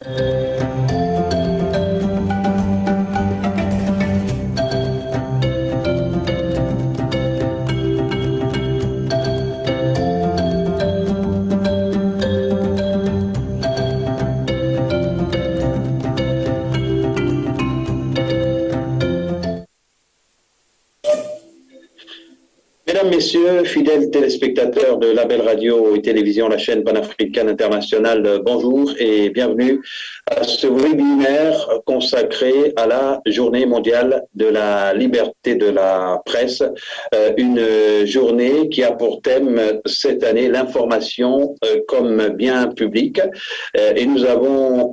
Mesdames, Messieurs, fidèles téléspectateurs de Label Radio et Télévision, la chaîne panafricaine internationale, bonjour et bienvenue à ce webinaire consacré à la Journée mondiale de la liberté de la presse, une journée qui a pour thème cette année l'information comme bien public. Et nous avons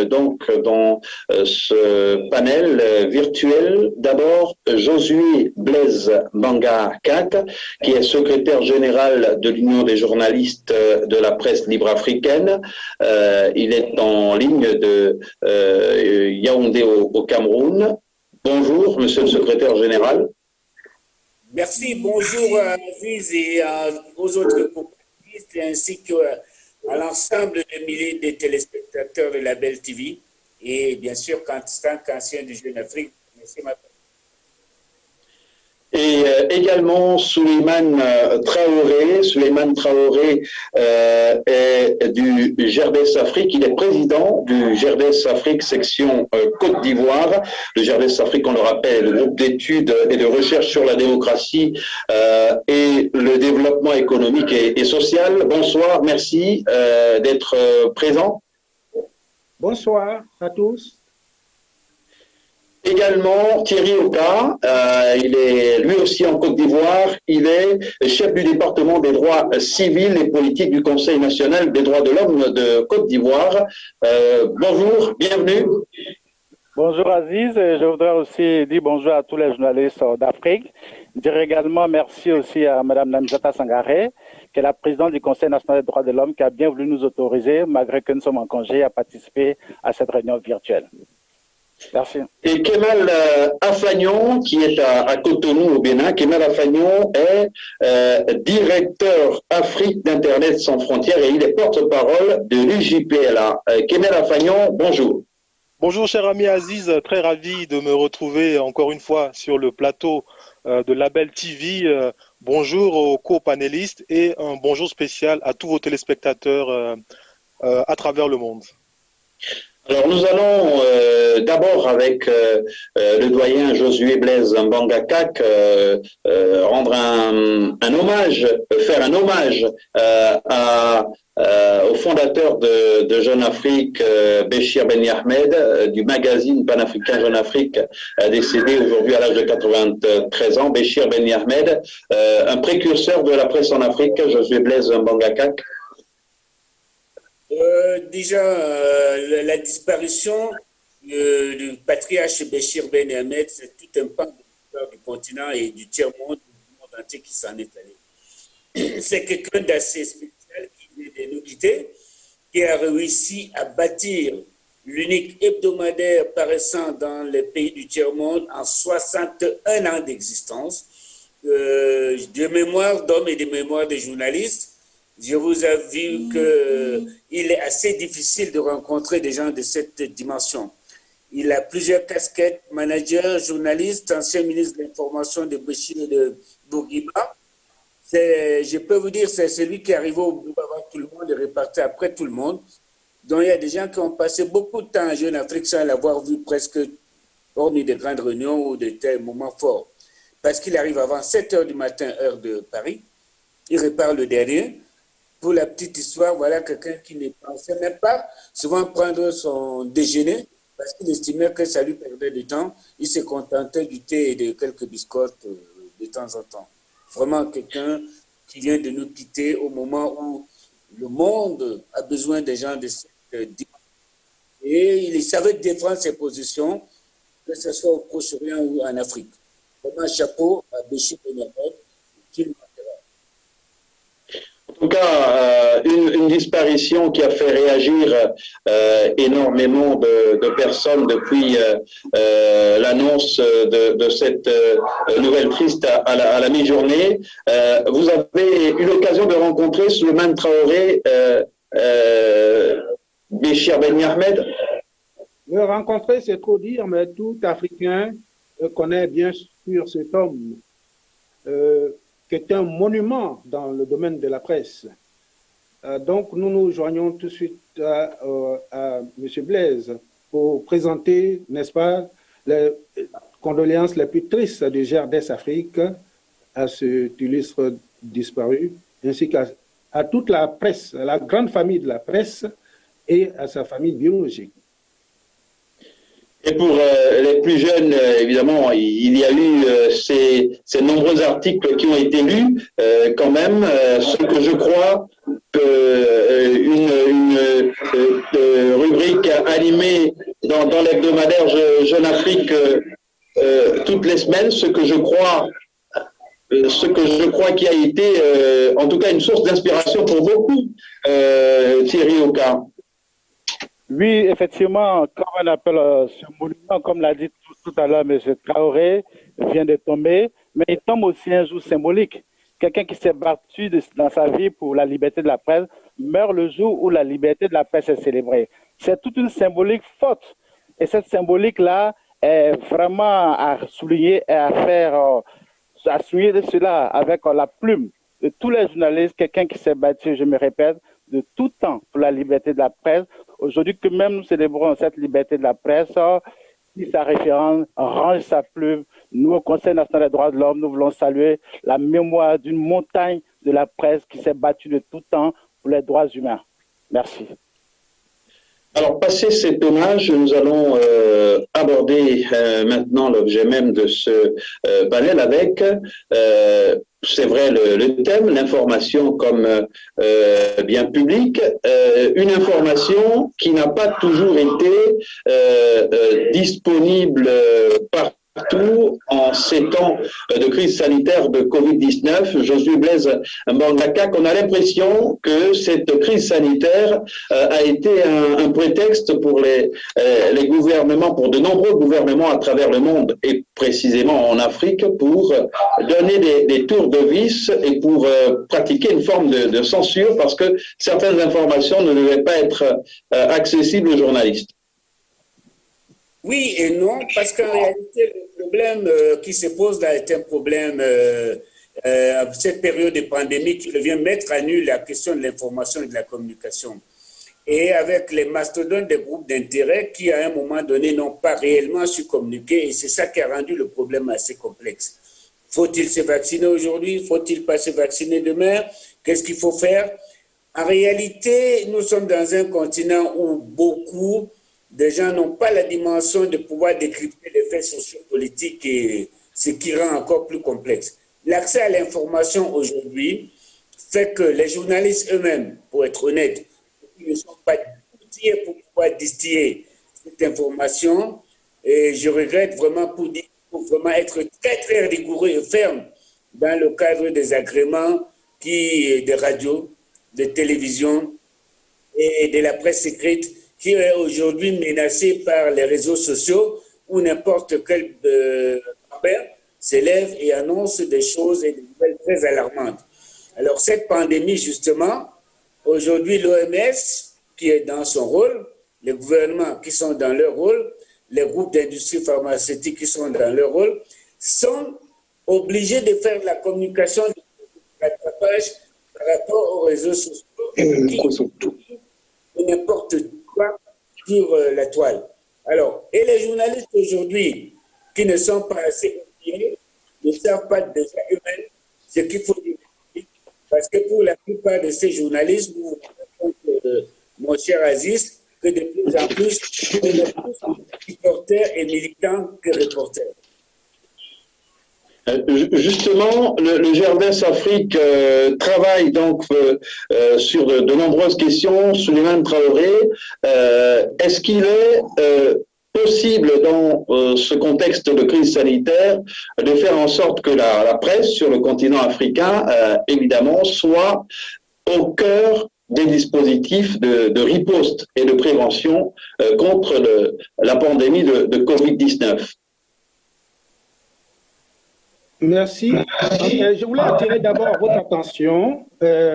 donc dans ce panel virtuel d'abord Josué Blaise Mbanga-Kak, qui est secrétaire général de l'Union des journalistes de la presse libre africaine. Il est en ligne de Yaoundé au Cameroun. Bonjour, monsieur le secrétaire général. Merci, bonjour à Aziz et aux autres compatriotes ainsi qu'à l'ensemble des milliers de téléspectateurs de Label TV et bien sûr, qu'ancien du Jeune Afrique, merci ma. Et également Souleymane Traoré. Souleymane Traoré est du GERDES Afrique. Il est président du GERDES Afrique section Côte d'Ivoire. Le GERDES Afrique, on le rappelle, le groupe d'études et de recherche sur la démocratie et le développement économique et social. Bonsoir, merci d'être présent. Bonsoir à tous. Également Thierry Oka, il est lui aussi en Côte d'Ivoire, il est chef du département des droits civils et politiques du Conseil national des droits de l'homme de Côte d'Ivoire. Bonjour, bienvenue. Bonjour Aziz, je voudrais aussi dire bonjour à tous les journalistes d'Afrique. Dire également merci aussi à Mme Namzata Sangaré, qui est la présidente du Conseil national des droits de l'homme, qui a bien voulu nous autoriser, malgré que nous sommes en congé, à participer à cette réunion virtuelle. Merci. Et Kemal Afagnon, qui est à Cotonou au Bénin. Kemal Afagnon est directeur Afrique d'Internet sans frontières et il est porte-parole de l'UJPLA. Kemal Afagnon, bonjour. Bonjour cher ami Aziz, très ravi de me retrouver encore une fois sur le plateau de Label TV. Bonjour aux co-panélistes et un bonjour spécial à tous vos téléspectateurs à travers le monde. Alors nous allons d'abord avec le doyen Josué Blaise Mbanga-Kak rendre un hommage, faire un hommage au fondateur de Jeune Afrique, Béchir Ben Ahmed, du magazine panafricain Jeune Afrique, décédé aujourd'hui à l'âge de 93 ans. Béchir Ben Ahmed, un précurseur de la presse en Afrique. Josué Blaise Mbanga-Kak. Déjà, la disparition du patriarche Béchir Ben Ahmed, c'est tout un pan de l'histoire du continent et du tiers-monde, du monde entier qui s'en est allé. C'est quelqu'un d'assez spécial qui vient de nous quitter, qui a réussi à bâtir l'unique hebdomadaire paraissant dans les pays du tiers-monde en 61 ans d'existence, de mémoire d'hommes et de mémoire des journalistes. Je vous avoue qu'il est assez difficile de rencontrer des gens de cette dimension. Il a plusieurs casquettes, manager, journaliste, ancien ministre de l'Information de Béchir et de Bourguiba. Je peux vous dire, c'est celui qui est arrivé au bout avant tout le monde et reparti après tout le monde. Donc il y a des gens qui ont passé beaucoup de temps en Jeune Afrique sans l'avoir vu presque, hormis de grandes réunions ou de tels moments forts. Parce qu'il arrive avant 7 h du matin, heure de Paris. Il repart le dernier. Pour la petite histoire, voilà quelqu'un qui ne pensait même pas souvent prendre son déjeuner parce qu'il estimait que ça lui perdait du temps. Il se contentait du thé et de quelques biscottes de temps en temps. Vraiment quelqu'un qui vient de nous quitter au moment où le monde a besoin des gens de cette dimension. Et il savait défendre ses positions, que ce soit au Proche-Orient ou en Afrique. Vraiment chapeau à Béchir Ben Ahmed, qu'il En tout cas, une disparition qui a fait réagir énormément de personnes depuis l'annonce de cette nouvelle triste à la mi-journée. Vous avez eu l'occasion de rencontrer Souleymane Traoré, Béchir Ben Ahmed? Le rencontrer, c'est trop dire, mais tout Africain connaît bien sûr cet homme qui est un monument dans le domaine de la presse. Donc, nous nous joignons tout de suite à M. Blaise pour présenter, n'est-ce pas, les condoléances les plus tristes du GRDS Afrique à cet illustre disparu, ainsi qu'à toute la presse, à la grande famille de la presse et à sa famille biologique. Et pour les plus jeunes, évidemment, il y a eu ces nombreux articles qui ont été lus, quand même, ce que je crois une rubrique animée dans l'hebdomadaire Jeune Afrique toutes les semaines, ce que je crois qui a été, en tout cas, une source d'inspiration pour beaucoup, Thierry Oka. Oui, effectivement, comme on appelle ce monument, comme l'a dit tout à l'heure M. Traoré, vient de tomber, mais il tombe aussi un jour symbolique. Quelqu'un qui s'est battu dans sa vie pour la liberté de la presse meurt le jour où la liberté de la presse est célébrée. C'est toute une symbolique forte. Et cette symbolique-là est vraiment à souligner et à souligner cela avec la plume de tous les journalistes, quelqu'un qui s'est battu, je me répète, de tout temps pour la liberté de la presse. Aujourd'hui que même nous célébrons cette liberté de la presse, qui sa référence range sa plume. Nous, au Conseil national des droits de l'homme, nous voulons saluer la mémoire d'une montagne de la presse qui s'est battue de tout temps pour les droits humains. Merci. Alors, passé cet hommage, nous allons aborder maintenant l'objet même de ce panel avec, c'est vrai, le thème, l'information comme bien public, une information qui n'a pas toujours été disponible partout en ces temps de crise sanitaire de Covid-19. Josué Blaise Mbangaka, qu'on a l'impression que cette crise sanitaire a été un prétexte pour les gouvernements, pour de nombreux gouvernements à travers le monde et précisément en Afrique, pour donner des tours de vis et pour pratiquer une forme de censure parce que certaines informations ne devaient pas être accessibles aux journalistes. Oui et non, parce qu'en réalité, le problème qui se pose là est un problème, cette période de pandémie qui vient mettre à nu la question de l'information et de la communication. Et avec les mastodontes des groupes d'intérêt qui, à un moment donné, n'ont pas réellement su communiquer, et c'est ça qui a rendu le problème assez complexe. Faut-il se vacciner aujourd'hui? Faut-il pas se vacciner demain? Qu'est-ce qu'il faut faire? En réalité, nous sommes dans un continent où beaucoup des gens n'ont pas la dimension de pouvoir décrypter les faits sociopolitiques et ce qui rend encore plus complexe. L'accès à l'information aujourd'hui fait que les journalistes eux-mêmes, pour être honnêtes, ne sont pas outillés pour pouvoir distiller cette information. Et je regrette vraiment pour vraiment être très, très rigoureux et ferme dans le cadre des agréments des radios, des télévisions et de la presse écrite qui est aujourd'hui menacée par les réseaux sociaux où n'importe quel expert s'élève et annonce des choses et des nouvelles très alarmantes. Alors cette pandémie, justement, aujourd'hui l'OMS qui est dans son rôle, les gouvernements qui sont dans leur rôle, les groupes d'industrie pharmaceutique qui sont dans leur rôle, sont obligés de faire la communication de rattrapage par rapport aux réseaux sociaux ou n'importe quoi sur la toile. Alors, et les journalistes aujourd'hui qui ne sont pas assez outillés ne savent pas déjà eux-mêmes ce qu'il faut dire. Parce que pour la plupart de ces journalistes, nous mon cher Aziz, que de plus en plus, on est plus reporters et militants que reporters. Justement, le GRDS Afrique travaille donc sur de nombreuses questions. Souleymane Traoré, est-ce qu'il est possible dans ce contexte de crise sanitaire de faire en sorte que la presse sur le continent africain, évidemment, soit au cœur des dispositifs de riposte et de prévention contre la pandémie de Covid-19? Merci. Je voulais attirer d'abord votre attention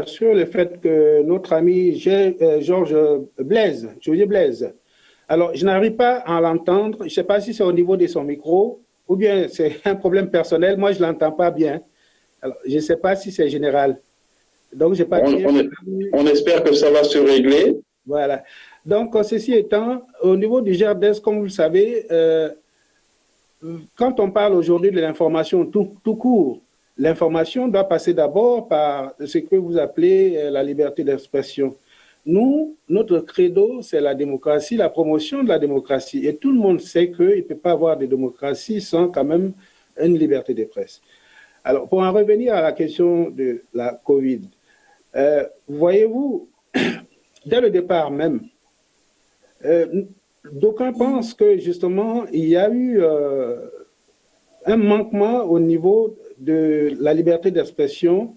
sur le fait que notre ami Georges Blaise, Georges Blaise, alors je n'arrive pas à l'entendre, je ne sais pas si c'est au niveau de son micro ou bien c'est un problème personnel, moi je ne l'entends pas bien. Alors, je ne sais pas si c'est général. Donc, j'ai pas on espère que ça va se régler. Voilà. Donc, ceci étant, au niveau du GERDES, comme vous le savez, quand on parle aujourd'hui de l'information tout court, l'information doit passer d'abord par ce que vous appelez la liberté d'expression. Nous, notre credo, c'est la démocratie, la promotion de la démocratie. Et tout le monde sait qu'il ne peut pas avoir de démocratie sans quand même une liberté de presse. Alors, pour en revenir à la question de la COVID, voyez-vous, dès le départ même, d'aucuns pensent que justement, il y a eu un manquement au niveau de la liberté d'expression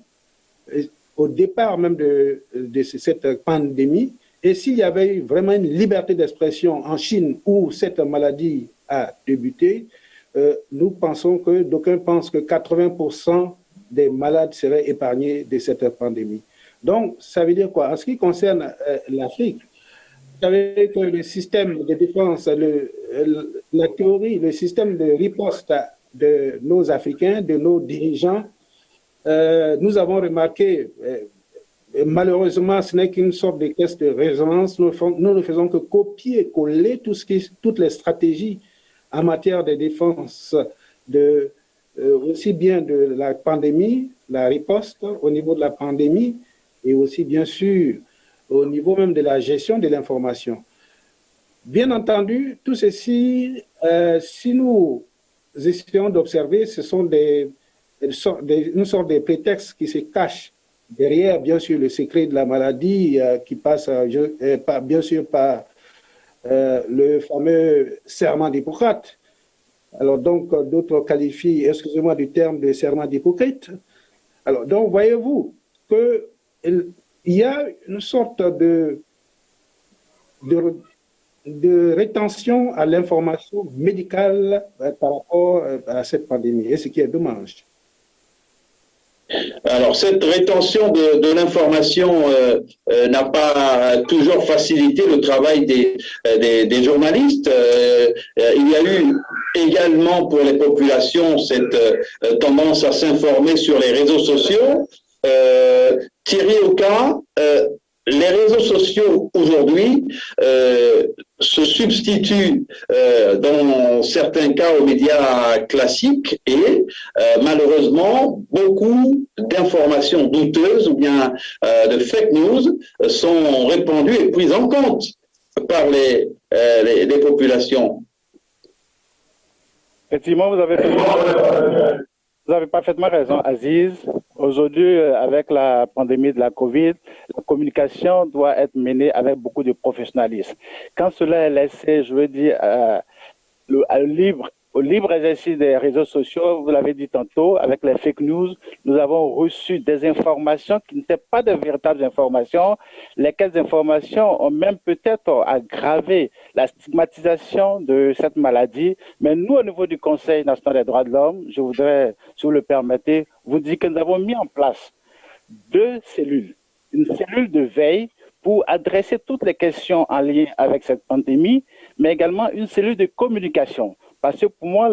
au départ même de cette pandémie. Et s'il y avait eu vraiment une liberté d'expression en Chine où cette maladie a débuté, nous pensons que d'aucuns pensent que 80% des malades seraient épargnés de cette pandémie. Donc, ça veut dire quoi? En ce qui concerne l'Afrique, vous savez que le système de défense, la théorie, le système de riposte de nos Africains, de nos dirigeants, nous avons remarqué, malheureusement, ce n'est qu'une sorte de caisse de résonance. Nous ne faisons que copier-coller toutes les stratégies en matière de défense, aussi bien de la pandémie, la riposte au niveau de la pandémie, et aussi, bien sûr, au niveau même de la gestion de l'information. Bien entendu, tout ceci, si nous essayons d'observer, ce sont une sorte de prétexte qui se cache derrière, bien sûr, le secret de la maladie qui passe, bien sûr, par le fameux serment d'Hippocrate. Alors, donc, d'autres qualifient, excusez-moi du terme de serment d'Hippocrate. Alors, donc, voyez-vous qu'il y a une sorte de rétention à l'information médicale par rapport à cette pandémie, et ce qui est dommage. Alors, cette rétention de l'information n'a pas toujours facilité le travail des journalistes. Il y a eu également pour les populations cette tendance à s'informer sur les réseaux sociaux. Thierry Oka, les réseaux sociaux aujourd'hui se substituent dans certains cas aux médias classiques et malheureusement beaucoup d'informations douteuses ou bien de fake news sont répandues et prises en compte par les populations. Effectivement, vous avez parfaitement raison, Aziz. Aujourd'hui, avec la pandémie de la Covid, la communication doit être menée avec beaucoup de professionnalisme. Quand cela est laissé, je veux dire, au libre exercice des réseaux sociaux, vous l'avez dit tantôt, avec les fake news, nous avons reçu des informations qui n'étaient pas de véritables informations, lesquelles informations ont même peut-être aggravé la stigmatisation de cette maladie. Mais nous, au niveau du Conseil national des droits de l'homme, je voudrais, si vous le permettez, vous dire que nous avons mis en place 2 cellules. Une cellule de veille pour adresser toutes les questions en lien avec cette pandémie, mais également une cellule de communication. Parce que pour moi,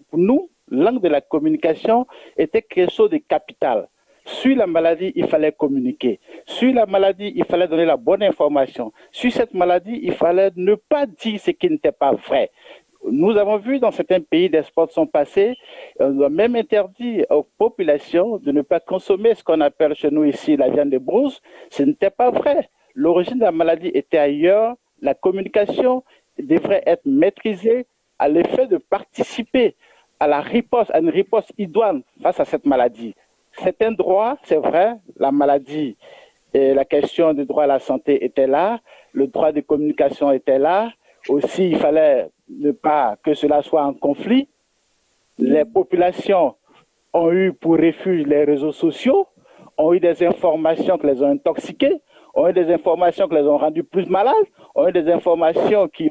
pour nous, l'angle de la communication était quelque chose de capital. Sur la maladie, il fallait communiquer. Sur la maladie, il fallait donner la bonne information. Sur cette maladie, il fallait ne pas dire ce qui n'était pas vrai. Nous avons vu dans certains pays, des spots sont passés, on a même interdit aux populations de ne pas consommer ce qu'on appelle chez nous ici la viande de brousse. Ce n'était pas vrai. L'origine de la maladie était ailleurs. La communication devrait être maîtrisée à l'effet de participer à la riposte, à une riposte idoine face à cette maladie. C'est un droit, c'est vrai, la maladie et la question du droit à la santé était là, le droit de communication était là. Aussi, il fallait ne pas que cela soit en conflit. Les populations ont eu pour refuge les réseaux sociaux, ont eu des informations qui les ont intoxiqués, ont eu des informations qui les ont rendus plus malades, ont eu des informations qui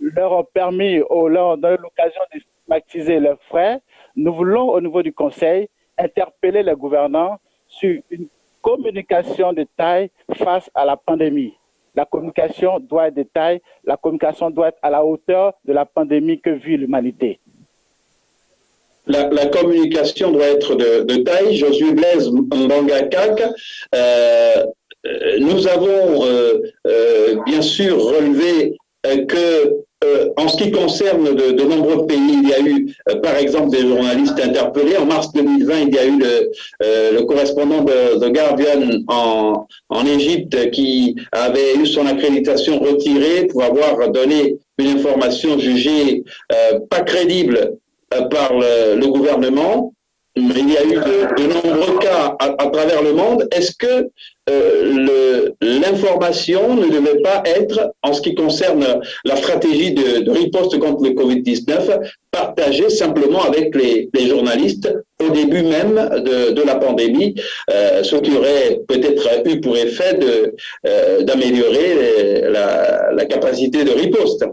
leur ont permis, leur ont donné l'occasion de stigmatiser leurs frères, Nous voulons, au niveau du Conseil, interpeller les gouvernants sur une communication de taille face à la pandémie. La communication doit être de taille, la communication doit être à la hauteur de la pandémie que vit l'humanité. La communication doit être de taille. Josué Blaise Mbangakak, nous avons bien sûr relevé que en ce qui concerne de nombreux pays, il y a eu par exemple des journalistes interpellés. En mars 2020, il y a eu le correspondant de The Guardian en Égypte qui avait eu son accréditation retirée pour avoir donné une information jugée pas crédible par le gouvernement. Il y a eu de nombreux cas à travers le monde. Est-ce que l'information ne devait pas être, en ce qui concerne la stratégie de riposte contre le Covid-19, partagée simplement avec les journalistes au début même de la pandémie, ce qui aurait peut-être eu pour effet d'améliorer la capacité de riposte?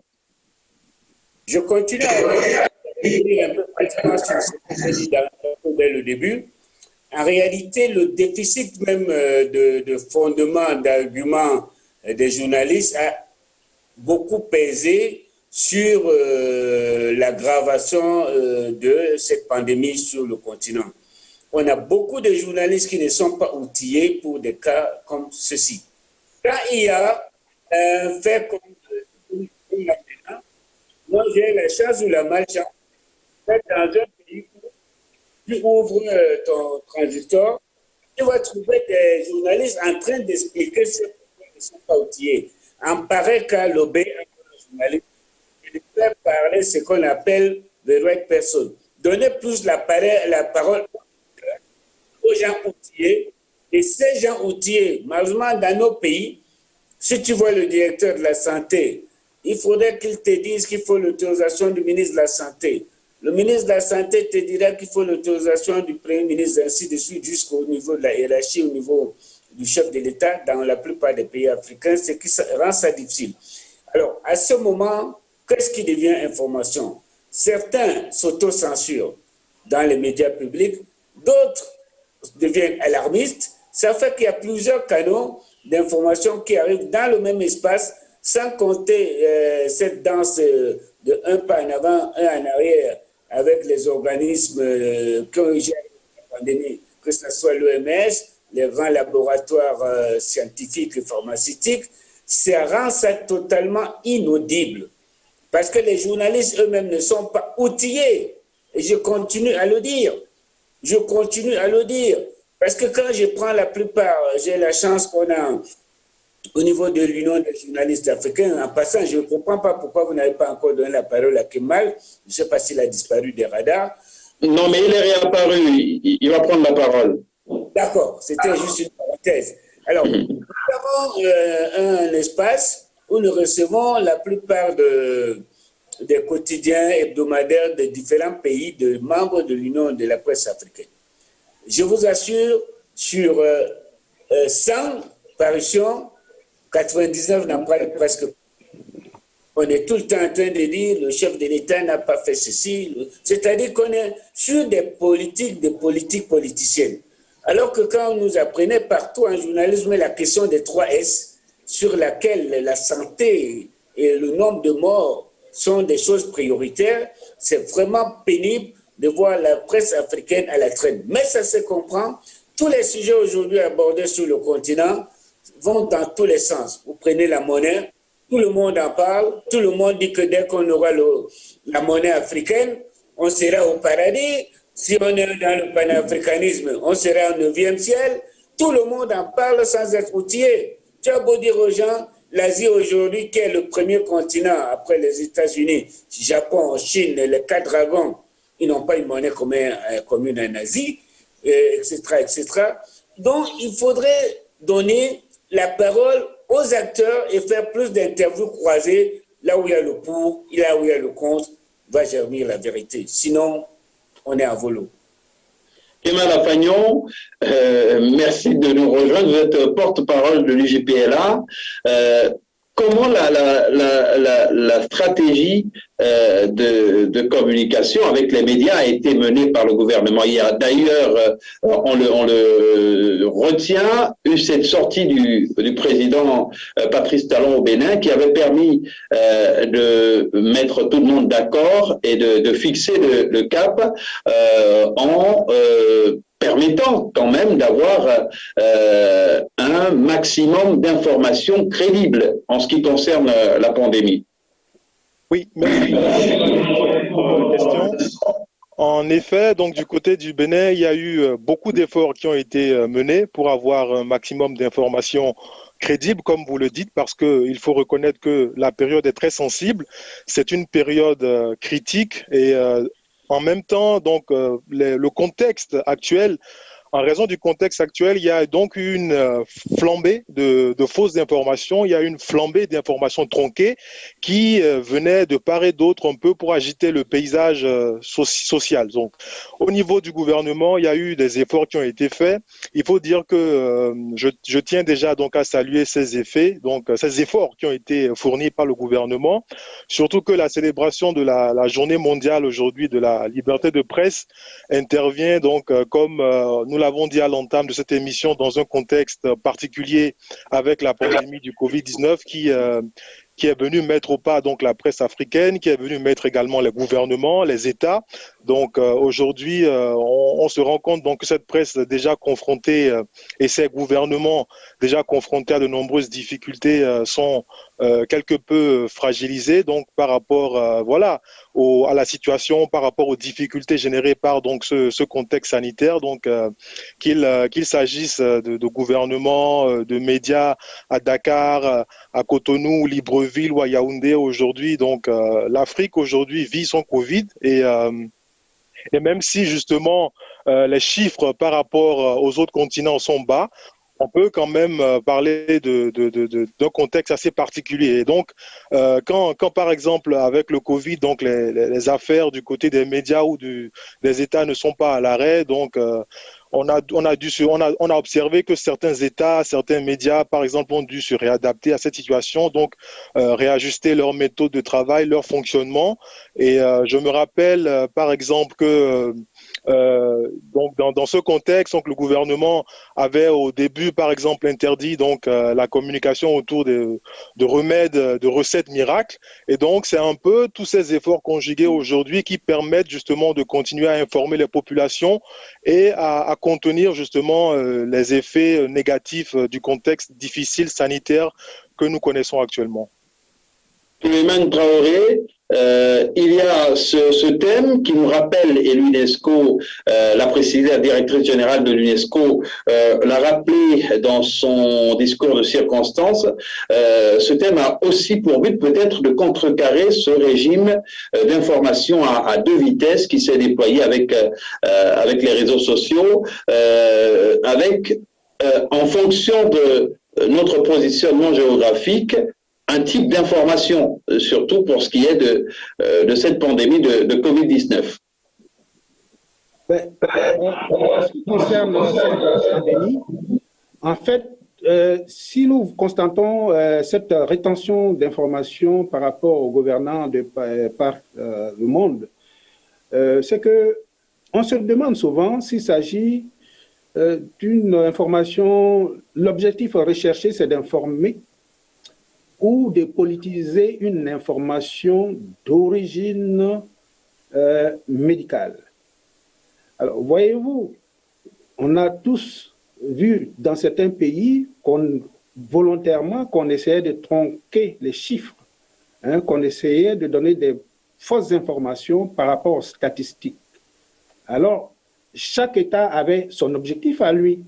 Je continue à un peu pratiquement sur ce que j'ai dit dès le début. En réalité, le déficit même de fondement, d'arguments des journalistes a beaucoup pesé sur l'aggravation de cette pandémie sur le continent. On a beaucoup de journalistes qui ne sont pas outillés pour des cas comme ceci. Quand il y a un fait comme maintenant, moi j'ai la chance ou la malchance dans un pays où tu ouvres ton transistor, tu vas trouver des journalistes en train d'expliquer ce qu'ils ne sont pas outillés. En pareil cas, l'OB, un journaliste, il peut parler ce qu'on appelle the right person. Donner plus la parole aux gens outillés. Et ces gens outillés, malheureusement dans nos pays, si tu vois le directeur de la santé, il faudrait qu'il te dise qu'il faut l'autorisation du ministre de la Santé. Le ministre de la Santé te dira qu'il faut l'autorisation du Premier ministre, ainsi de suite, jusqu'au niveau de la hiérarchie, au niveau du chef de l'État, dans la plupart des pays africains, ce qui rend ça difficile. Alors, à ce moment, qu'est-ce qui devient information? Certains s'autocensurent dans les médias publics, d'autres deviennent alarmistes. Ça fait qu'il y a plusieurs canaux d'information qui arrivent dans le même espace, sans compter cette danse de un pas en avant, un en arrière, avec les organismes qui gèrent la pandémie, que ce soit l'OMS, les grands laboratoires scientifiques et pharmaceutiques. Ça rend ça totalement inaudible. Parce que les journalistes eux-mêmes ne sont pas outillés. Et je continue à le dire. Je continue à le dire. Parce que quand je prends la plupart, j'ai la chance qu'on a au niveau de l'Union des journalistes africains. En passant, je ne comprends pas pourquoi vous n'avez pas encore donné la parole à Kemal. Je ne sais pas s'il a disparu des radars. Non, mais il est réapparu. Il va prendre la parole. D'accord, c'était juste une parenthèse. Alors, nous avons un espace où nous recevons la plupart des quotidiens hebdomadaires de différents pays, de membres de l'Union de la presse africaine. Je vous assure, sur 100 parutions, 99 n'en parlent presque pas. On est tout le temps en train de dire le chef de l'État n'a pas fait ceci. C'est-à-dire qu'on est sur des politiques politiciennes. Alors que quand on nous apprenait partout en journalisme la question des 3 S, sur laquelle la santé et le nombre de morts sont des choses prioritaires, c'est vraiment pénible de voir la presse africaine à la traîne. Mais ça se comprend. Tous les sujets aujourd'hui abordés sur le continent vont dans tous les sens. Vous prenez la monnaie, tout le monde en parle, tout le monde dit que dès qu'on aura la monnaie africaine, on sera au paradis. Si on est dans le panafricanisme, on sera au 9e ciel. Tout le monde en parle sans être outillé. Tu as beau dire aux gens, l'Asie aujourd'hui, qui est le premier continent après les États-Unis, Japon, Chine, les 4 dragons, ils n'ont pas une monnaie commune en Asie, etc., etc. Donc, il faudrait donner la parole aux acteurs et faire plus d'interviews croisées, là où il y a le pour, là où il y a le contre, va germer la vérité. Sinon, on est à volo. Kemal Afagnon, merci de nous rejoindre. Vous êtes porte-parole de l'UJPLA. comment la stratégie de communication avec les médias a été menée par le gouvernement. Il y a d'ailleurs, on le retient, eu cette sortie du président Patrice Talon au Bénin qui avait permis de mettre tout le monde d'accord et de fixer le cap en permettant quand même d'avoir un maximum d'informations crédibles en ce qui concerne la pandémie. Oui, merci pour votre question. En effet, donc du côté du Bénin, il y a eu beaucoup d'efforts qui ont été menés pour avoir un maximum d'informations crédibles, comme vous le dites, parce qu'il faut reconnaître que la période est très sensible. C'est une période critique et en même temps, donc le contexte actuel. En raison du contexte actuel, il y a donc eu une flambée de fausses informations, il y a une flambée d'informations tronquées qui venaient de part et d'autre un peu pour agiter le paysage social. Donc, au niveau du gouvernement, il y a eu des efforts qui ont été faits. Il faut dire que je tiens déjà donc à saluer ces efforts qui ont été fournis par le gouvernement, surtout que la célébration de la journée mondiale aujourd'hui de la liberté de presse intervient donc comme nous l'avons dit à l'entame de cette émission, dans un contexte particulier avec la pandémie du Covid-19 qui est venu mettre au pas donc la presse africaine, qui est venu mettre également les gouvernements, les États. Donc aujourd'hui, on se rend compte donc que cette presse déjà confrontée et ces gouvernements déjà confrontés à de nombreuses difficultés sont quelque peu fragilisés donc par rapport à la situation, par rapport aux difficultés générées par donc ce contexte sanitaire. Donc qu'il s'agisse de gouvernements, de médias à Dakar, à Cotonou, Libreville ou à Yaoundé aujourd'hui. Donc l'Afrique aujourd'hui vit son Covid et même si justement les chiffres par rapport aux autres continents sont bas, on peut quand même parler d'un contexte assez particulier. Et donc, quand par exemple avec le Covid, donc les affaires du côté des médias ou des États ne sont pas à l'arrêt, donc on a observé que certains États, certains médias, par exemple, ont dû se réadapter à cette situation, donc réajuster leur méthode de travail, leur fonctionnement. Et je me rappelle, par exemple, que donc dans ce contexte, donc le gouvernement avait au début, par exemple, interdit donc la communication autour de remèdes, de recettes miracles. Et donc c'est un peu tous ces efforts conjugués aujourd'hui qui permettent justement de continuer à informer les populations et à contenir justement les effets négatifs du contexte difficile sanitaire que nous connaissons actuellement. Souleymane Traoré, il y a ce thème qui nous rappelle, et l'UNESCO l'a précisé, la directrice générale de l'UNESCO l'a rappelé dans son discours de circonstance, ce thème a aussi pour but peut-être de contrecarrer ce régime d'information à deux vitesses qui s'est déployé avec les réseaux sociaux, en fonction de notre positionnement géographique, un type d'information, surtout pour ce qui est de cette pandémie de Covid-19. En ce qui concerne cette pandémie, en fait, si nous constatons cette rétention d'informations par rapport aux gouvernants par le monde, c'est qu'on se demande souvent s'il s'agit d'une information, l'objectif recherché, c'est d'informer ou de politiser une information d'origine médicale. Alors, voyez-vous, on a tous vu dans certains pays volontairement qu'on essayait de tronquer les chiffres, qu'on essayait de donner des fausses informations par rapport aux statistiques. Alors, chaque État avait son objectif à lui.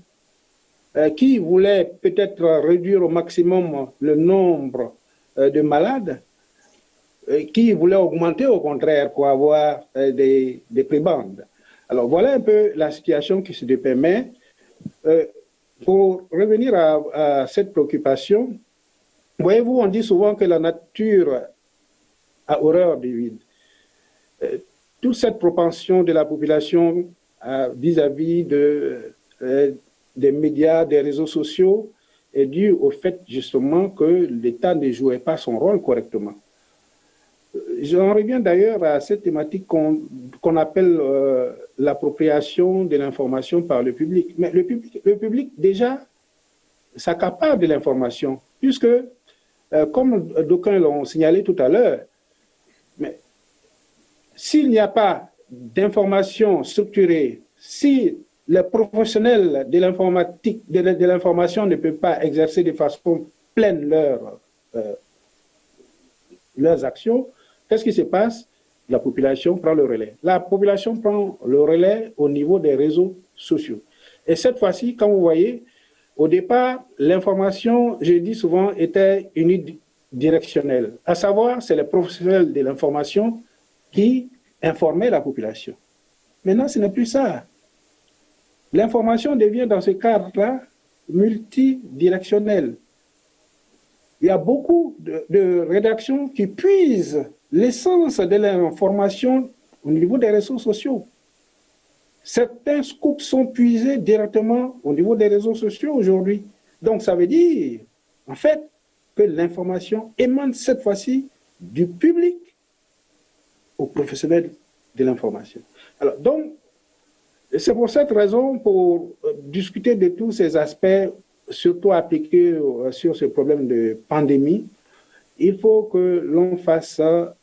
Qui voulait peut-être réduire au maximum le nombre de malades, qui voulait augmenter au contraire pour avoir des prébendes. Alors voilà un peu la situation qui se permet. Pour revenir à cette préoccupation, voyez-vous, on dit souvent que la nature a horreur du vide. Toute cette propension de la population vis-à-vis des médias, des réseaux sociaux, est due au fait justement que l'État ne jouait pas son rôle correctement. J'en reviens d'ailleurs à cette thématique qu'on appelle l'appropriation de l'information par le public. Mais le public déjà s'accapare de l'information, puisque, comme d'aucuns l'ont signalé tout à l'heure, mais s'il n'y a pas d'information structurée, si les professionnels de l'informatique, de l'information ne peuvent pas exercer de façon pleine leurs actions, qu'est-ce qui se passe? La population prend le relais. La population prend le relais au niveau des réseaux sociaux. Et cette fois-ci, comme vous voyez, au départ, l'information, je dis souvent, était unidirectionnelle. À savoir, c'est les professionnels de l'information qui informaient la population. Maintenant, ce n'est plus ça. L'information devient, dans ce cadre-là, multidirectionnelle. Il y a beaucoup de rédactions qui puisent l'essence de l'information au niveau des réseaux sociaux. Certains scoops sont puisés directement au niveau des réseaux sociaux aujourd'hui. Donc, ça veut dire, en fait, que l'information émane cette fois-ci du public aux professionnels de l'information. Alors, donc, c'est pour cette raison, pour discuter de tous ces aspects, surtout appliqués sur ce problème de pandémie, il faut que l'on fasse un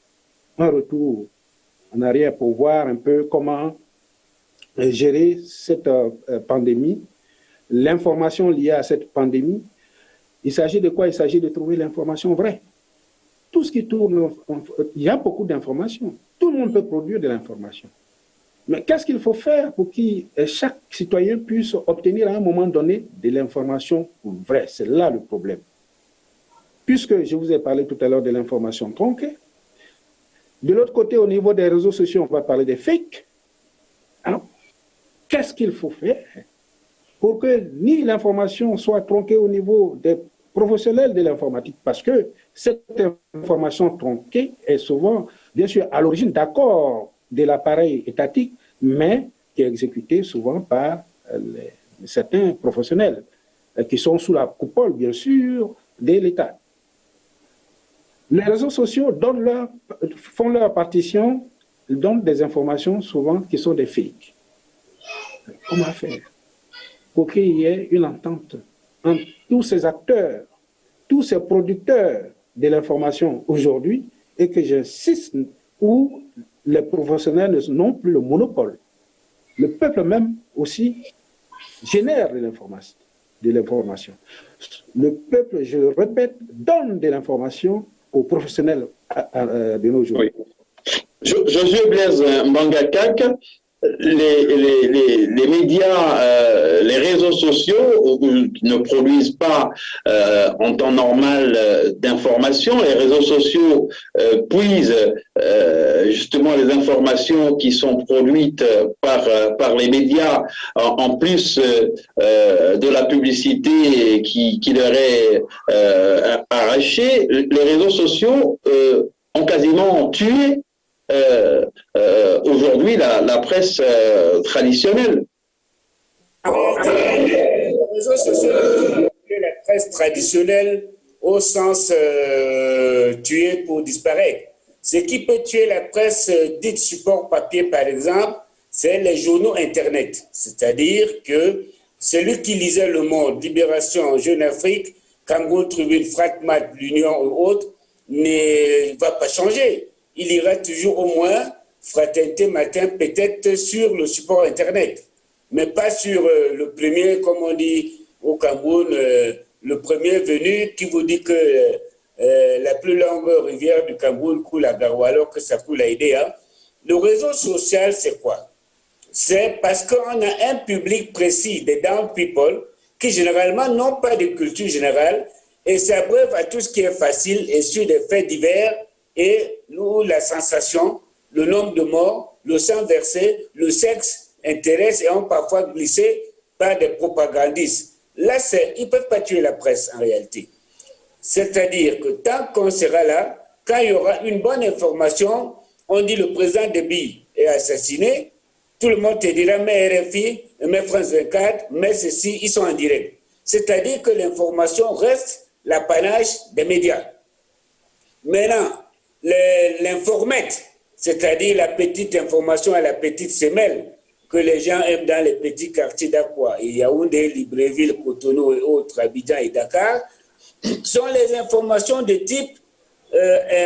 retour en arrière pour voir un peu comment gérer cette pandémie, l'information liée à cette pandémie. Il s'agit de quoi? Il s'agit de trouver l'information vraie. Tout ce qui tourne, il y a beaucoup d'informations. Tout le monde peut produire de l'information. Mais qu'est-ce qu'il faut faire pour que chaque citoyen puisse obtenir à un moment donné de l'information vraie? C'est là le problème. Puisque je vous ai parlé tout à l'heure de l'information tronquée, de l'autre côté, au niveau des réseaux sociaux, on va parler des fakes. Alors, qu'est-ce qu'il faut faire pour que ni l'information soit tronquée au niveau des professionnels de l'informatique? Parce que cette information tronquée est souvent, bien sûr, à l'origine d'accords de l'appareil étatique, mais qui est exécutée souvent par certains professionnels qui sont sous la coupole, bien sûr, de l'État. Les réseaux sociaux font leur partition, donnent des informations souvent qui sont des fakes. Comment faire pour qu'il y ait une entente entre tous ces acteurs, tous ces producteurs de l'information aujourd'hui, et que j'insiste, où les professionnels n'ont plus le monopole. Le peuple même aussi génère de l'information. Le peuple, je le répète, donne de l'information aux professionnels de nos jours. Oui. Josué Blaise Mbangakak, les médias, les réseaux sociaux ne produisent pas en temps normal d'informations. Les réseaux sociaux puisent justement les informations qui sont produites par les médias, en plus de la publicité qui leur est arrachée. Les réseaux sociaux ont quasiment tué aujourd'hui la presse traditionnelle. Les réseaux sociaux ont tué la presse traditionnelle au sens tuer pour disparaître. Ce qui peut tuer la presse dite support papier, par exemple, c'est les journaux Internet. C'est-à-dire que celui qui lisait Le Monde, Libération, Jeune Afrique, Cameroun, Tribune, Fratmat, l'Union ou autres, ne va pas changer. Il ira toujours au moins Fraternité Matin, peut-être sur le support Internet, mais pas sur le premier, comme on dit au Cameroun, le premier venu qui vous dit que la plus longue rivière du Cameroun coule à Garou, alors que ça coule à Idéa. Le réseau social, c'est quoi? C'est parce qu'on a un public précis, des down people, qui généralement n'ont pas de culture générale et s'abreuvent à tout ce qui est facile et sur des faits divers et où la sensation, le nombre de morts, le sang versé, le sexe intéressent et ont parfois glissé par des propagandistes. Là, ils ne peuvent pas tuer la presse en réalité. C'est-à-dire que tant qu'on sera là, quand il y aura une bonne information, on dit le président Déby est assassiné, tout le monde te dira mais RFI, mais France 24, mais ceci, ils sont en direct. c'est-à-dire que l'information reste l'apanage des médias. Maintenant, l'informette, c'est-à-dire la petite information à la petite semelle que les gens aiment dans les petits quartiers d'Aqua, Yaoundé, Libreville, Cotonou et autres, Abidjan et Dakar, sont les informations de type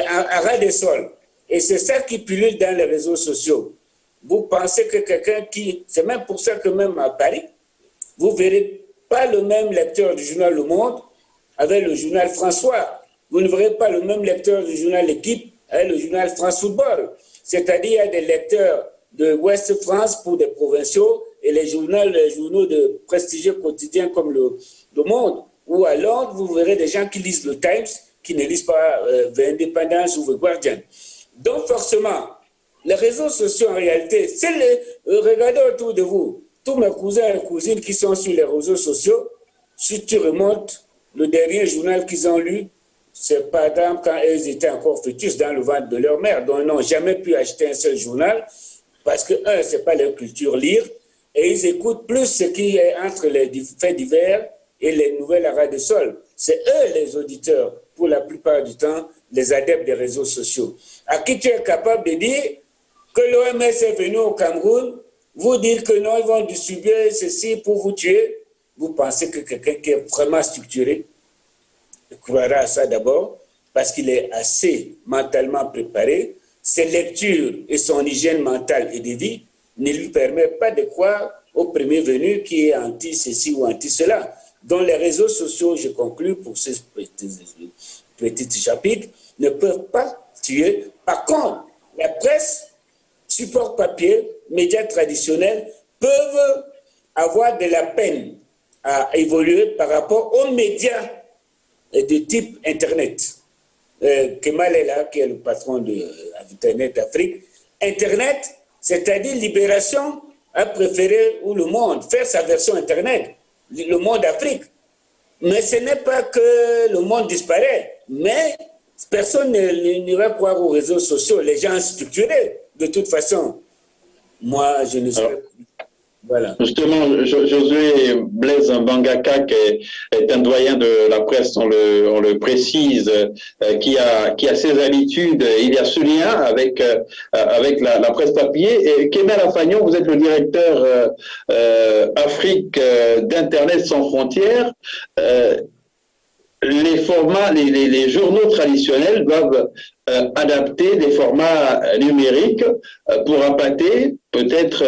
à ras de sol. Et c'est ça qui pullule dans les réseaux sociaux. Vous pensez que quelqu'un qui... C'est même pour ça que même à Paris, vous ne verrez pas le même lecteur du journal Le Monde avec le journal François. Vous ne verrez pas le même lecteur du journal L'Équipe avec le journal France Football. C'est-à-dire il y a des lecteurs de Ouest France pour des provinciaux et les journaux de prestigieux quotidiens comme le Monde. Ou à Londres, vous verrez des gens qui lisent le Times, qui ne lisent pas The Independence ou The Guardian. Donc forcément, les réseaux sociaux en réalité, regardez autour de vous, tous mes cousins et cousines qui sont sur les réseaux sociaux, si tu remontes le dernier journal qu'ils ont lu, c'est par exemple quand ils étaient encore fœtus dans le ventre de leur mère, dont ils n'ont jamais pu acheter un seul journal, parce que, un, ce n'est pas leur culture lire, et ils écoutent plus ce qui est entre les faits divers et les nouvelles à ras de sol. C'est eux les auditeurs, pour la plupart du temps, les adeptes des réseaux sociaux. À qui tu es capable de dire que l'OMS est venu au Cameroun, vous dire que non, ils vont distribuer ceci pour vous tuer, vous pensez que quelqu'un qui est vraiment structuré croira à ça d'abord, parce qu'il est assez mentalement préparé, ses lectures et son hygiène mentale et de vie ne lui permettent pas de croire au premier venu qui est anti-ceci ou anti-cela. Dans les réseaux sociaux, je conclus pour ce petit chapitre, ne peuvent pas tuer. Par contre, la presse, support papier, médias traditionnels peuvent avoir de la peine à évoluer par rapport aux médias de type Internet. Kemal est là, qui est le patron de Internet Afrique. Internet, c'est-à-dire Libération, a préféré, ou le Monde, faire sa version Internet, le Monde Afrique. Mais ce n'est pas que le monde disparaît, mais personne n'ira croire aux réseaux sociaux, les gens structurés, de toute façon. Moi, je ne sais pas. Voilà. Justement, Josué Blaise Mbangaka, qui est un doyen de la presse, on le précise, qui a ses habitudes. Il y a ce lien avec la presse papier. Et Kemal Afagnon, vous êtes le directeur Afrique d'Internet sans frontières. Les formats, les journaux traditionnels doivent adapter des formats numériques pour appâter peut-être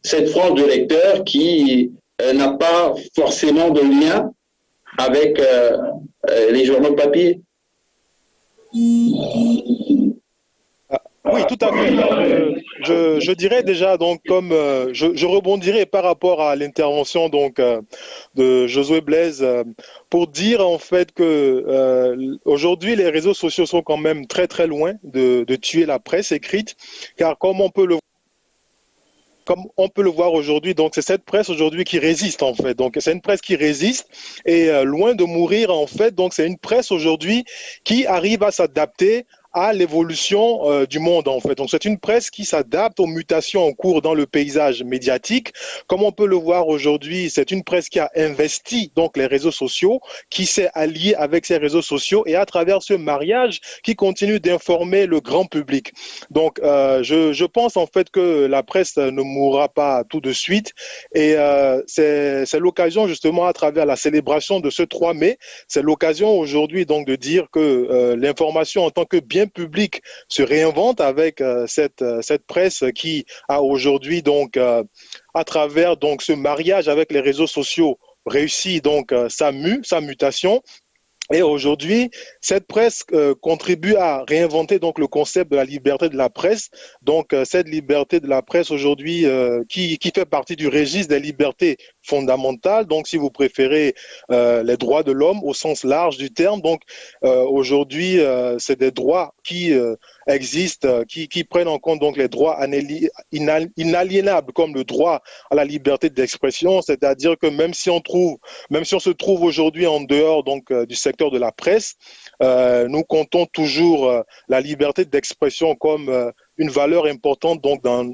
cette frange de lecteurs qui n'a pas forcément de lien avec les journaux papier. Oui, tout à fait. Je dirais déjà, donc, comme je rebondirai par rapport à l'intervention donc de Josué Blaise pour dire en fait que aujourd'hui les réseaux sociaux sont quand même très très loin de tuer la presse écrite, car comme on peut le voir aujourd'hui, donc c'est cette presse aujourd'hui qui résiste en fait. Donc c'est une presse qui résiste et loin de mourir en fait. Donc c'est une presse aujourd'hui qui arrive à s'adapter à l'évolution du monde en fait. Donc c'est une presse qui s'adapte aux mutations en cours dans le paysage médiatique. Comme on peut le voir aujourd'hui, c'est une presse qui a investi donc les réseaux sociaux, qui s'est alliée avec ces réseaux sociaux et à travers ce mariage qui continue d'informer le grand public. Donc je pense en fait que la presse ne mourra pas tout de suite et c'est l'occasion justement à travers la célébration de ce 3 mai, c'est l'occasion aujourd'hui donc de dire que l'information en tant que bien public se réinvente avec cette presse qui a aujourd'hui donc à travers donc ce mariage avec les réseaux sociaux réussi donc sa mutation. Et aujourd'hui, cette presse contribue à réinventer donc le concept de la liberté de la presse. Donc cette liberté de la presse aujourd'hui qui fait partie du registre des libertés fondamentales. Donc si vous préférez les droits de l'homme au sens large du terme. Donc aujourd'hui, c'est des droits qui existent, qui prennent en compte donc les droits inaliénables comme le droit à la liberté d'expression. C'est-à-dire que même si on se trouve aujourd'hui en dehors donc du secteur de la presse, nous comptons toujours la liberté d'expression comme une valeur importante donc dans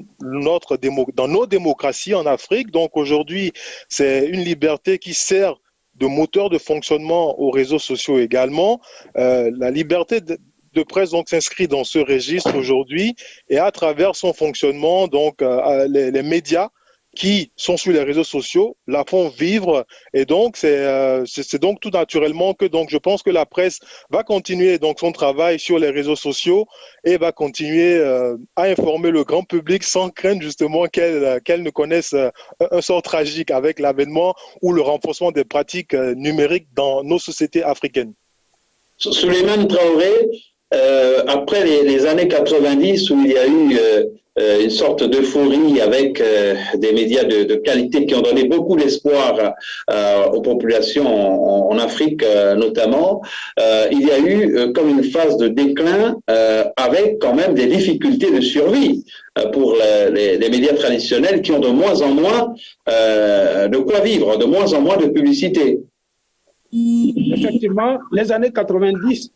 nos démocraties en Afrique. Donc aujourd'hui, c'est une liberté qui sert de moteur de fonctionnement aux réseaux sociaux également. La liberté de presse donc s'inscrit dans ce registre aujourd'hui et à travers son fonctionnement, donc les médias qui sont sur les réseaux sociaux la font vivre et donc c'est donc tout naturellement que donc je pense que la presse va continuer donc son travail sur les réseaux sociaux et va continuer à informer le grand public sans craindre justement qu'elle ne connaisse un sort tragique avec l'avènement ou le renforcement des pratiques numériques dans nos sociétés africaines. Souleymane Traoré, après les années 90 où il y a eu une sorte d'euphorie avec des médias de qualité qui ont donné beaucoup d'espoir aux populations en Afrique notamment, il y a eu comme une phase de déclin avec quand même des difficultés de survie pour les médias traditionnels qui ont de moins en moins de quoi vivre, de moins en moins de publicité. Effectivement, les années 90,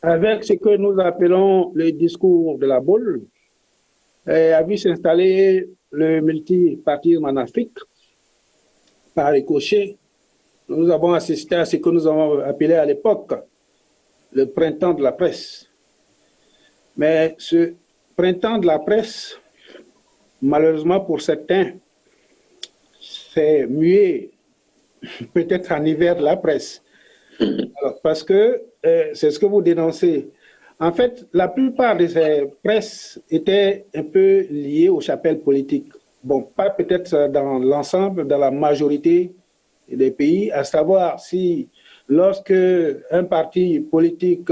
avec ce que nous appelons le discours de la boule, a vu s'installer le multipartisme en Afrique. Par ricochet, nous avons assisté à ce que nous avons appelé à l'époque le printemps de la presse. Mais ce printemps de la presse, malheureusement pour certains, s'est mué peut-être en hiver de la presse. Alors, parce que c'est ce que vous dénoncez. En fait, la plupart de ces presses étaient un peu liées aux chapelles politiques. Bon, pas peut-être dans l'ensemble, dans la majorité des pays, à savoir si lorsque un parti politique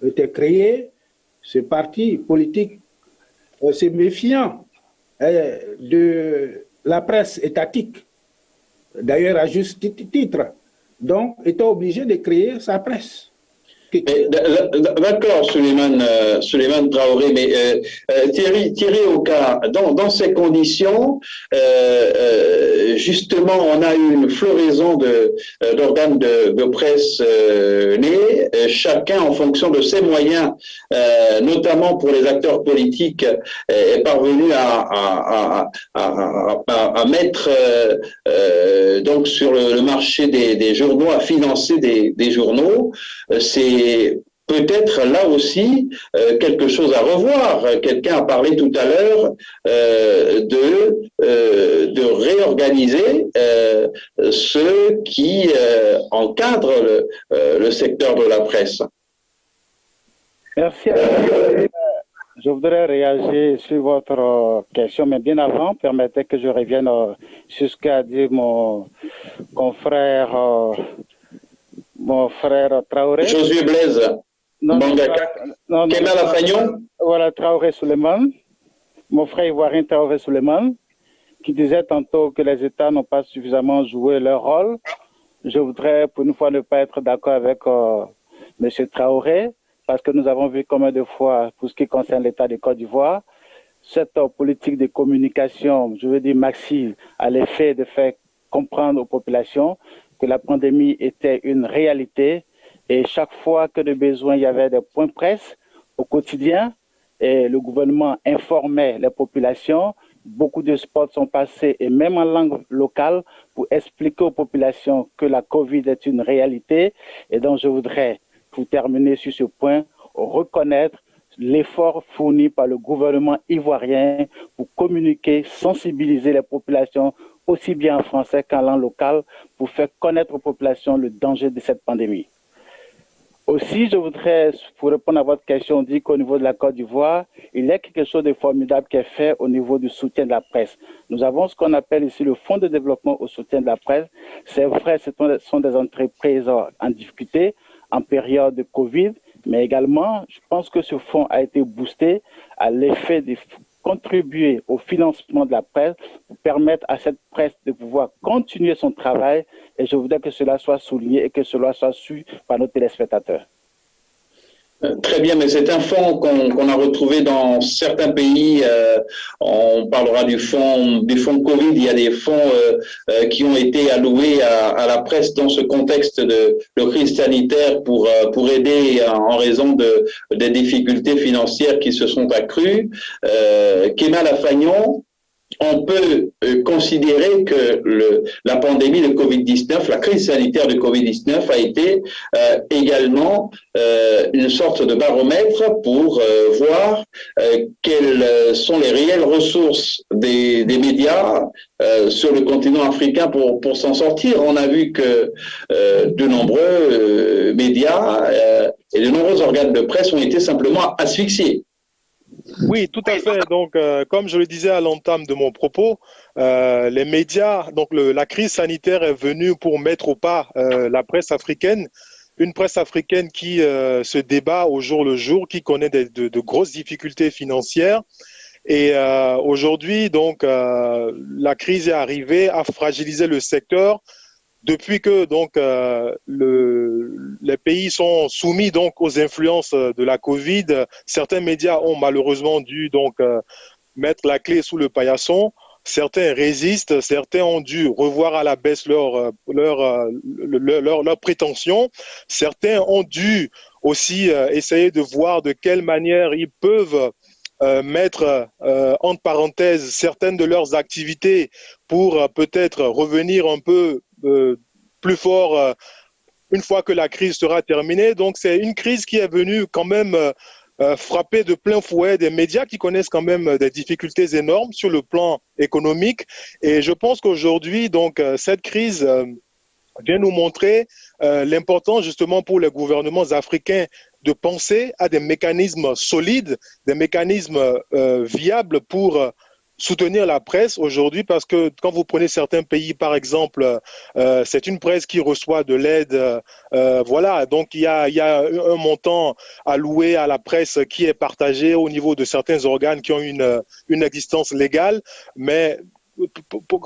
était créé, ce parti politique se méfiant de la presse étatique, d'ailleurs à juste titre, donc était obligé de créer sa presse. D'accord, Souleymane Traoré, mais Thierry Oka, dans ces conditions, justement, on a eu une floraison d'organes de presse nés, chacun en fonction de ses moyens, notamment pour les acteurs politiques, est parvenu à mettre donc sur le marché des journaux, à financer des journaux. C'est peut-être là aussi quelque chose à revoir. Quelqu'un a parlé tout à l'heure de réorganiser ceux qui encadrent le secteur de la presse. Merci. Je voudrais réagir sur votre question, mais bien avant, permettez que je revienne sur ce qu'a dit mon frère Traoré. Josué Blaise. Kemal Afagnon. Voilà, Traoré Souleymane. Mon frère ivoirien Traoré Souleymane, qui disait tantôt que les États n'ont pas suffisamment joué leur rôle. Je voudrais, pour une fois, ne pas être d'accord avec M. Traoré, parce que nous avons vu combien de fois, pour ce qui concerne l'État de Côte d'Ivoire, cette politique de communication, je veux dire massive, a l'effet de faire comprendre aux populations que la pandémie était une réalité et chaque fois que de besoin il y avait des points presse au quotidien et le gouvernement informait les populations, beaucoup de spots sont passés et même en langue locale pour expliquer aux populations que la Covid est une réalité et donc je voudrais, pour terminer sur ce point, reconnaître l'effort fourni par le gouvernement ivoirien pour communiquer, sensibiliser les populations aussi bien en français qu'en langue locale, pour faire connaître aux populations le danger de cette pandémie. Aussi, je voudrais, pour répondre à votre question, dire qu'au niveau de la Côte d'Ivoire, il y a quelque chose de formidable qui est fait au niveau du soutien de la presse. Nous avons ce qu'on appelle ici le Fonds de développement au soutien de la presse. C'est vrai, ce sont des entreprises en difficulté, en période de Covid, mais également, je pense que ce fonds a été boosté à l'effet de contribuer au financement de la presse pour permettre à cette presse de pouvoir continuer son travail et je voudrais que cela soit souligné et que cela soit su par nos téléspectateurs. Très bien, mais c'est un fonds qu'on a retrouvé dans certains pays. On parlera du fonds Covid. Il y a des fonds qui ont été alloués à la presse dans ce contexte de crise sanitaire pour aider en raison des difficultés financières qui se sont accrues. Kemal Afagnon, on peut considérer que la pandémie de Covid-19, la crise sanitaire de Covid-19 a été également une sorte de baromètre pour voir quelles sont les réelles ressources des médias sur le continent africain pour s'en sortir. On a vu que de nombreux médias et de nombreux organes de presse ont été simplement asphyxiés. Oui, tout à fait. Donc, comme je le disais à l'entame de mon propos, les médias, donc la crise sanitaire est venue pour mettre au pas la presse africaine, une presse africaine qui se débat au jour le jour, qui connaît de grosses difficultés financières. Et aujourd'hui, donc, la crise est arrivée à fragiliser le secteur. Depuis que donc les pays sont soumis donc aux influences de la Covid, certains médias ont malheureusement dû donc mettre la clé sous le paillasson. Certains résistent, certains ont dû revoir à la baisse leurs prétentions. Certains ont dû aussi essayer de voir de quelle manière ils peuvent mettre entre parenthèses certaines de leurs activités pour peut-être revenir un peu plus fort une fois que la crise sera terminée. Donc c'est une crise qui est venue quand même frapper de plein fouet des médias qui connaissent quand même des difficultés énormes sur le plan économique. Et je pense qu'aujourd'hui, donc cette crise vient nous montrer l'importance justement pour les gouvernements africains de penser à des mécanismes solides, des mécanismes viables pour soutenir la presse aujourd'hui, parce que quand vous prenez certains pays, par exemple, c'est une presse qui reçoit de l'aide, voilà, donc il y a un montant alloué à la presse qui est partagé au niveau de certains organes qui ont une existence légale, mais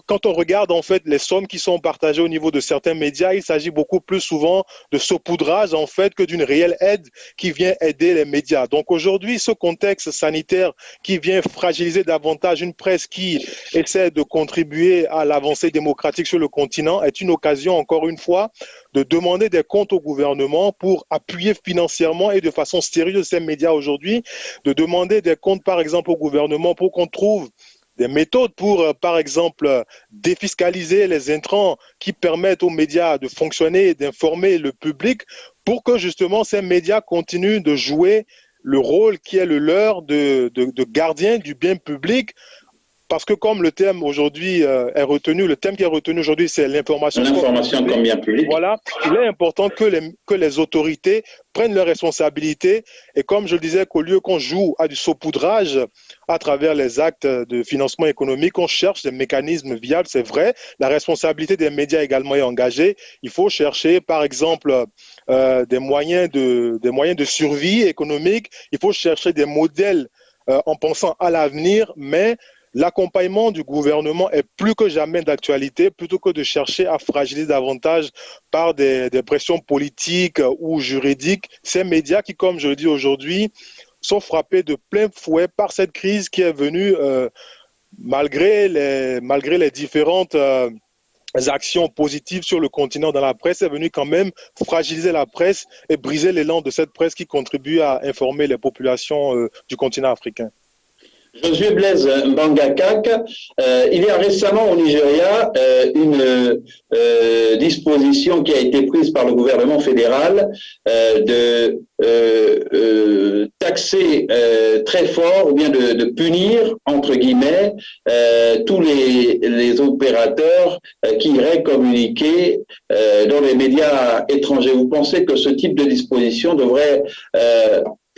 quand on regarde en fait les sommes qui sont partagées au niveau de certains médias, il s'agit beaucoup plus souvent de saupoudrage en fait que d'une réelle aide qui vient aider les médias. Donc aujourd'hui, ce contexte sanitaire qui vient fragiliser davantage une presse qui essaie de contribuer à l'avancée démocratique sur le continent est une occasion encore une fois de demander des comptes au gouvernement pour appuyer financièrement et de façon sérieuse ces médias aujourd'hui, de demander des comptes par exemple au gouvernement pour qu'on trouve des méthodes pour, par exemple, défiscaliser les intrants qui permettent aux médias de fonctionner et d'informer le public pour que justement ces médias continuent de jouer le rôle qui est le leur de gardien du bien public. Parce que comme le thème aujourd'hui est retenu, le thème qui est retenu aujourd'hui, c'est l'information. L'information comme bien public. Voilà, il est important que les autorités prennent leurs responsabilités. Et comme je le disais, qu'au lieu qu'on joue à du saupoudrage à travers les actes de financement économique, on cherche des mécanismes viables, c'est vrai. La responsabilité des médias également est engagée. Il faut chercher, par exemple, des moyens de survie économique. Il faut chercher des modèles en pensant à l'avenir, mais l'accompagnement du gouvernement est plus que jamais d'actualité, plutôt que de chercher à fragiliser davantage par des pressions politiques ou juridiques. Ces médias qui, comme je le dis aujourd'hui, sont frappés de plein fouet par cette crise qui est venue malgré les différentes actions positives sur le continent dans la presse, est venue quand même fragiliser la presse et briser l'élan de cette presse qui contribue à informer les populations du continent africain. Josué Blaise Mbangakak, il y a récemment au Nigeria une disposition qui a été prise par le gouvernement fédéral de taxer très fort ou bien de punir, entre guillemets, tous les opérateurs qui iraient communiquer dans les médias étrangers. Vous pensez que ce type de disposition devrait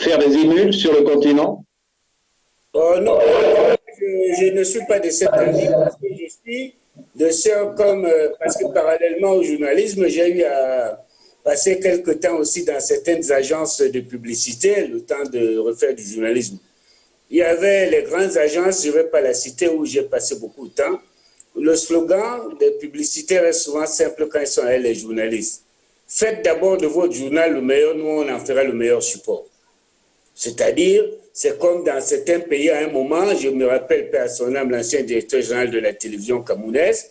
faire des émules sur le continent ? Non, je ne suis pas de cette avis parce que je suis de ceux comme, parce que parallèlement au journalisme, j'ai eu à passer quelques temps aussi dans certaines agences de publicité, le temps de refaire du journalisme. Il y avait les grandes agences, je ne vais pas la citer, où j'ai passé beaucoup de temps. Le slogan des publicitaires est souvent simple quand ils sont avec les journalistes. Faites d'abord de votre journal le meilleur, nous on en fera le meilleur support. C'est-à-dire, c'est comme dans certains pays à un moment, je me rappelle père son âme, l'ancien directeur général de la télévision camerounaise,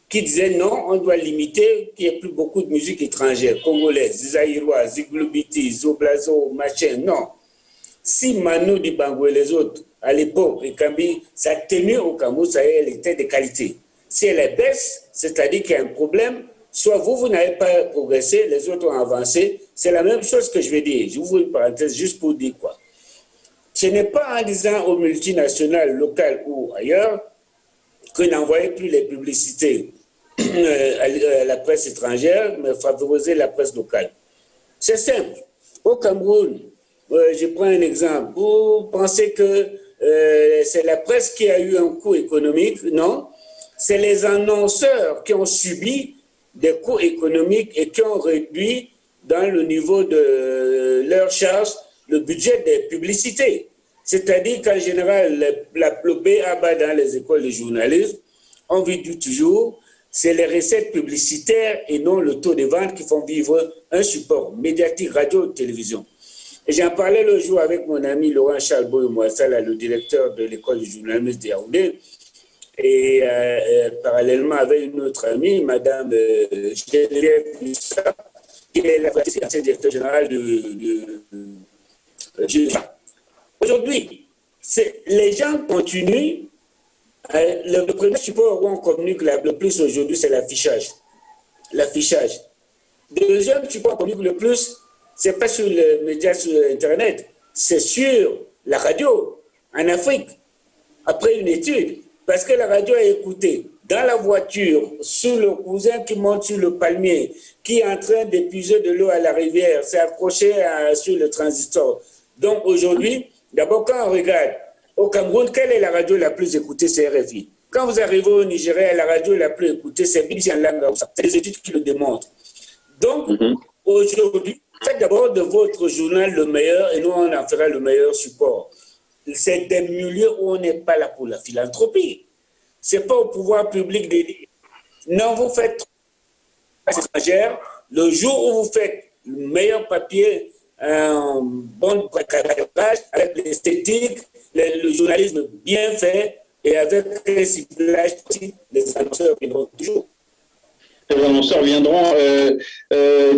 qui disait non, on doit limiter qu'il n'y ait plus beaucoup de musique étrangère, congolaise, zaïroise, ziglubiti, zoblazo, machin, non. Si Manu Dibango et les autres à l'époque, et Kambi, sa tenue au Cameroun, ça y est, elle était de qualité. Si elle baisse, c'est-à-dire qu'il y a un problème, soit vous n'avez pas progressé, les autres ont avancé. C'est la même chose que je vais dire. Je vous ouvre une parenthèse juste pour dire quoi. Ce n'est pas en disant aux multinationales locales ou ailleurs que n'envoyez plus les publicités à la presse étrangère, mais favoriser la presse locale. C'est simple. Au Cameroun, je prends un exemple. Vous pensez que c'est la presse qui a eu un coût économique? Non. C'est les annonceurs qui ont subi des coûts économiques et qui ont réduit dans le niveau de leur charge le budget des publicités. C'est-à-dire qu'en général, le B.A.B.A. dans les écoles de journalisme, on dit toujours, c'est les recettes publicitaires et non le taux de vente qui font vivre un support médiatique, radio ou télévision. Et j'en parlais le jour avec mon ami Laurent Charles Boy-Moissal, le directeur de l'école de journalisme de Yaoundé, et parallèlement avec une autre amie, Madame Geneviève Mussa, qui est la directrice générale de Aujourd'hui, les gens continuent. Le premier support où on communique le plus aujourd'hui, c'est l'affichage. L'affichage. Le deuxième support qu'on communique le plus, ce n'est pas sur les médias, sur Internet, c'est sur la radio en Afrique. Après une étude, parce que la radio est écoutée dans la voiture, sur le cousin qui monte sur le palmier, qui est en train d'épuiser de l'eau à la rivière, c'est accroché sur le transistor. Donc aujourd'hui, d'abord quand on regarde au Cameroun, quelle est la radio la plus écoutée? C'est RFI. Quand vous arrivez au Nigeria, la radio la plus écoutée, c'est BBC en langue hausa. C'est des études qui le démontrent. Donc, aujourd'hui, faites d'abord de votre journal le meilleur et nous, on en fera le meilleur support. C'est des milieux où on n'est pas là pour la philanthropie. Ce n'est pas au pouvoir public d'élire. Non, vous faites étrangère. Le jour où vous faites le meilleur papier, un bon cadrage, avec l'esthétique, le journalisme bien fait et avec un ciblage aussi, les annonceurs viendront toujours. Les annonceurs viendront.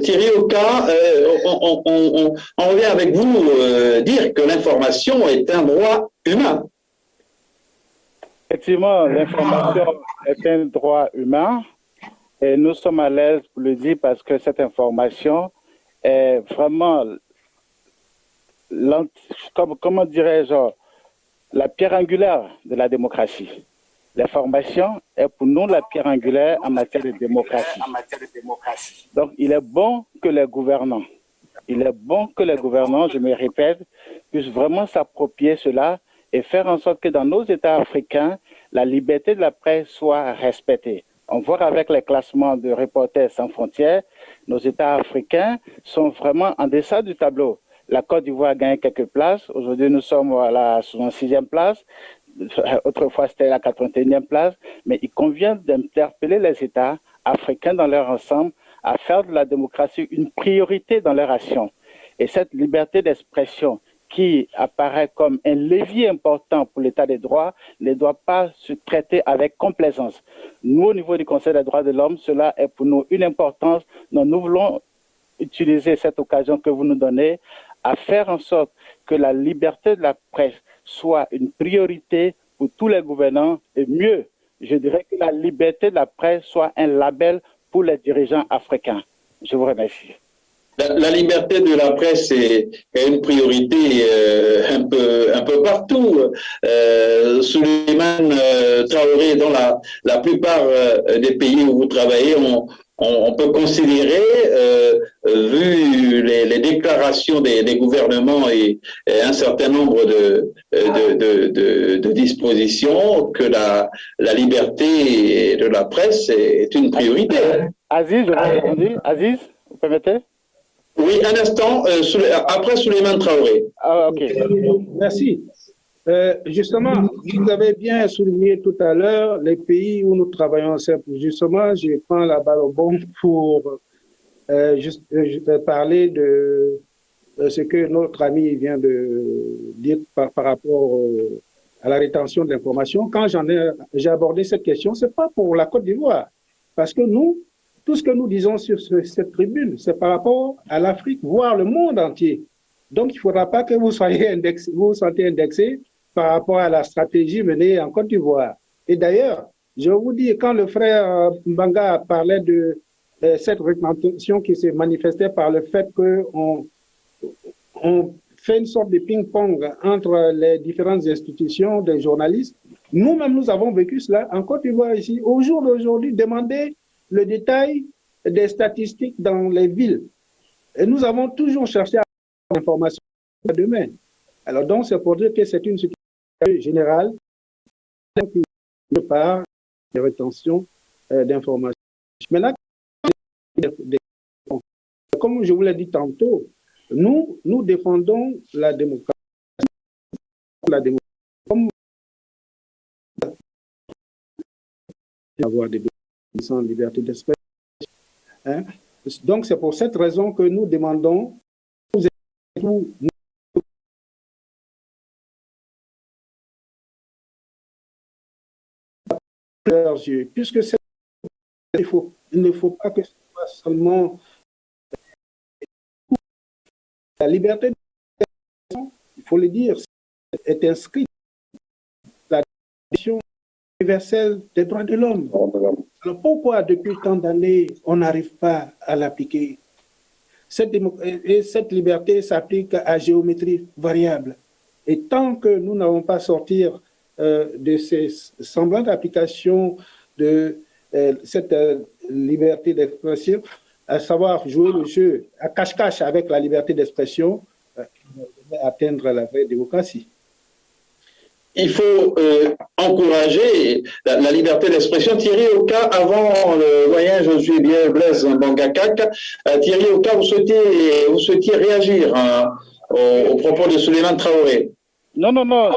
Thierry Oka, on revient avec vous dire que l'information est un droit humain. Effectivement, l'information est un droit humain et nous sommes à l'aise pour le dire parce que cette information est vraiment, comment dirais-je, la pierre angulaire de la démocratie. L'information est pour nous la pierre angulaire en matière de démocratie. Donc, il est bon que les gouvernants, je me répète, puissent vraiment s'approprier cela et faire en sorte que dans nos États africains, la liberté de la presse soit respectée. On voit avec les classements de Reporters sans frontières, nos États africains sont vraiment en deçà du tableau. La Côte d'Ivoire a gagné quelques places. Aujourd'hui, nous sommes à la 66e place. Autrefois, c'était la 81e place. Mais il convient d'interpeller les États africains dans leur ensemble à faire de la démocratie une priorité dans leur action. Et cette liberté d'expression qui apparaît comme un levier important pour l'état des droits ne doit pas se traiter avec complaisance. Nous, au niveau du Conseil des droits de l'homme, cela est pour nous une importance dont nous voulons utiliser cette occasion que vous nous donnez à faire en sorte que la liberté de la presse soit une priorité pour tous les gouvernants et mieux, je dirais que la liberté de la presse soit un label pour les dirigeants africains. Je vous remercie. La liberté de la presse est une priorité un peu partout. Souleymane Traoré, dans la plupart des pays où vous travaillez, on peut considérer, vu les déclarations des gouvernements et un certain nombre de dispositions, que la liberté de la presse est une priorité. Aziz, je vous réponds. Aziz, vous permettez? Oui, un instant, après Souleymane Traoré. Ah, ok. Merci. Justement, vous avez bien souligné tout à l'heure les pays où nous travaillons ensemble. Justement, je prends la balle au bon pour parler de ce que notre ami vient de dire par rapport à la rétention de l'information. Quand j'ai abordé cette question, ce n'est pas pour la Côte d'Ivoire, parce que nous, tout ce que nous disons sur cette tribune, c'est par rapport à l'Afrique, voire le monde entier. Donc, il ne faudra pas que vous soyez indexé, par rapport à la stratégie menée en Côte d'Ivoire. Et d'ailleurs, je vous dis, quand le frère Mbanga parlait de cette rétention qui s'est manifestée par le fait qu'on fait une sorte de ping-pong entre les différentes institutions des journalistes, nous-mêmes, nous avons vécu cela en Côte d'Ivoire ici. Au jour d'aujourd'hui, demander le détail des statistiques dans les villes. Et nous avons toujours cherché à avoir l'information demain. Alors donc, c'est pour dire que c'est une situation générale qui par des rétentions d'informations. Maintenant, comme je vous l'ai dit tantôt, nous défendons la démocratie. La démocratie comme avoir des sans liberté d'expression. Hein? Donc, c'est pour cette raison que nous demandons leurs yeux, puisque il ne faut pas que ce soit seulement la liberté d'expression, il faut le dire, est inscrite dans la Déclaration universelle des droits de l'homme. Alors pourquoi depuis tant d'années on n'arrive pas à l'appliquer? Cette liberté s'applique à géométrie variable. Et tant que nous n'avons pas sortir de ces semblants d'application de cette liberté d'expression, à savoir jouer le jeu à cache-cache avec la liberté d'expression, atteindre la vraie démocratie. Il faut encourager la liberté d'expression. Thierry Oka, avant le doyen Josué Blaise Mbangakak, Thierry Oka, vous souhaitiez réagir au propos de Souleymane Traoré. Non,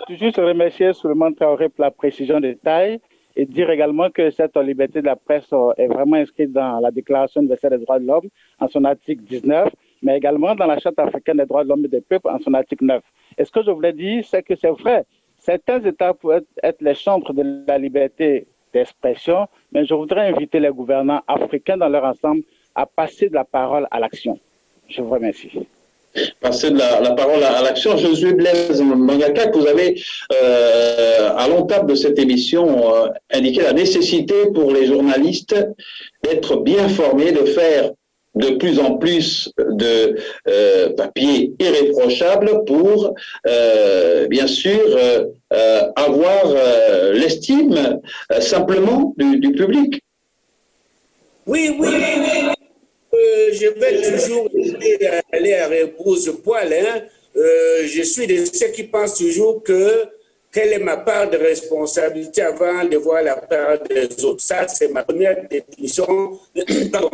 juste remercier Souleymane Traoré pour la précision des détails et dire également que cette liberté de la presse est vraiment inscrite dans la Déclaration universelle des droits de l'homme en son article 19, mais également dans la Charte africaine des droits de l'homme et des peuples en son article 9. Et ce que je voulais dire, c'est que c'est vrai, certains États peuvent être les chambres de la liberté d'expression, mais je voudrais inviter les gouvernants africains dans leur ensemble à passer de la parole à l'action. Je vous remercie. Passer de la parole à l'action. Josué Blaise Mbangakak, vous avez, à l'entame de cette émission, indiqué la nécessité pour les journalistes d'être bien formés, de faire de plus en plus de papiers irréprochables pour, bien sûr, avoir l'estime simplement du public. Oui. Je vais toujours aller à rebrousse-poil. Je suis de ceux qui pensent toujours quelle est ma part de responsabilité avant de voir la part des autres. Ça, c'est ma première définition,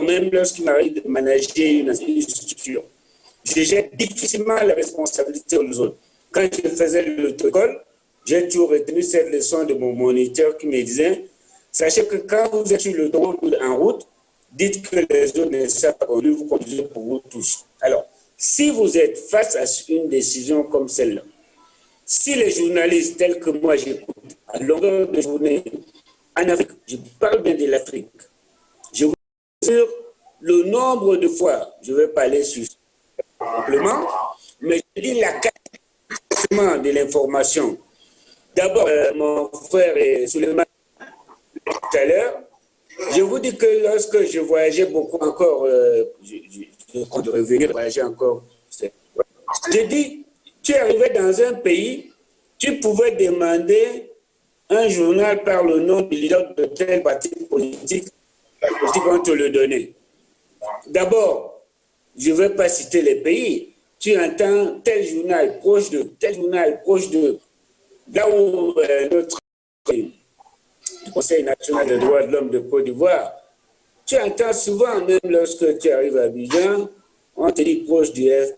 même lorsqu'il m'arrive de manager une structure. Je jette difficilement la responsabilité aux autres. Quand je faisais l'école, j'ai toujours retenu cette leçon de mon moniteur qui me disait, sachez que quand vous êtes sur le droit en route, dites que les autres ne savent pas conduire, vous conduisez pour vous tous. Alors, si vous êtes face à une décision comme celle-là, si les journalistes tels que moi j'écoute à longueur de journée en Afrique, je parle bien de l'Afrique, je vous assure le nombre de fois, je ne vais pas aller sur simplement, mais je dis la qualité de l'information. D'abord, mon frère Souleymane tout à l'heure, je vous dis que lorsque je voyageais beaucoup encore, je compte revenir voyager encore. J'ai dit, tu arrivais dans un pays, tu pouvais demander un journal par le nom du leader de tel parti politique, on te le donnait. D'abord, je ne vais pas citer les pays, tu entends tel journal proche de là où notre du Conseil national des droits de l'homme de Côte d'Ivoire, tu entends souvent, même lorsque tu arrives à Abidjan, on te dit proche du F.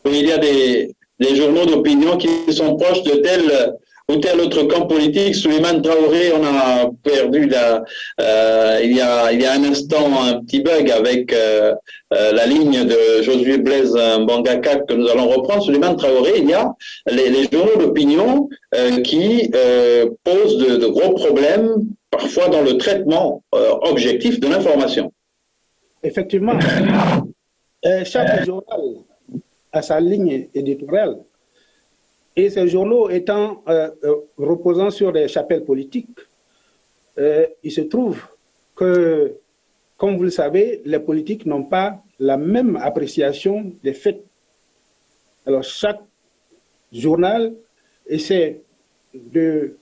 Il y a des journaux d'opinion qui sont proches de tel ou tel autre camp politique. Souleymane Traoré, on a perdu il y a un instant un petit bug avec la ligne de Josué Blaise Mbangakak que nous allons reprendre. Souleymane Traoré, il y a les journaux d'opinion qui posent de gros problèmes, parfois dans le traitement objectif de l'information. Effectivement, chaque journal à sa ligne éditoriale. Et ces journaux étant reposant sur des chapelles politiques, il se trouve que, comme vous le savez, les politiques n'ont pas la même appréciation des faits. Alors, chaque journal essaie de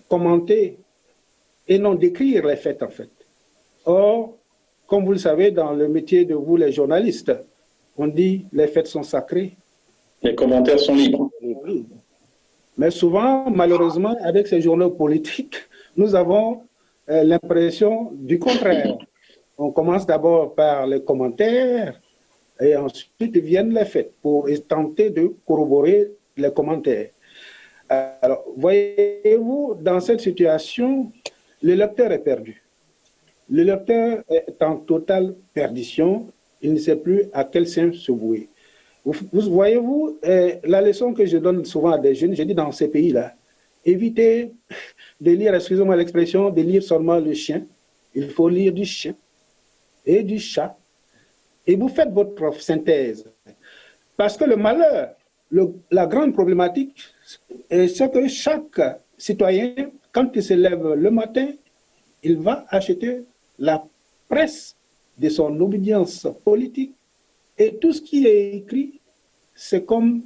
commenter et non d'écrire les faits, en fait. Or, comme vous le savez, dans le métier de vous, les journalistes, on dit les faits sont sacrés. Les commentaires sont libres. Mais souvent, malheureusement, avec ces journaux politiques, nous avons l'impression du contraire. On commence d'abord par les commentaires et ensuite viennent les faits pour tenter de corroborer les commentaires. Alors, voyez-vous, dans cette situation, le lecteur est perdu. Le lecteur est en totale perdition. Il ne sait plus à quel sens se vouer. Voyez-vous, la leçon que je donne souvent à des jeunes, je dis dans ces pays-là, évitez de lire, excusez-moi l'expression, de lire seulement le chien. Il faut lire du chien et du chat. Et vous faites votre synthèse. Parce que le malheur, la grande problématique, c'est que chaque citoyen, quand il se lève le matin, il va acheter la presse de son obédience politique et tout ce qui est écrit, c'est comme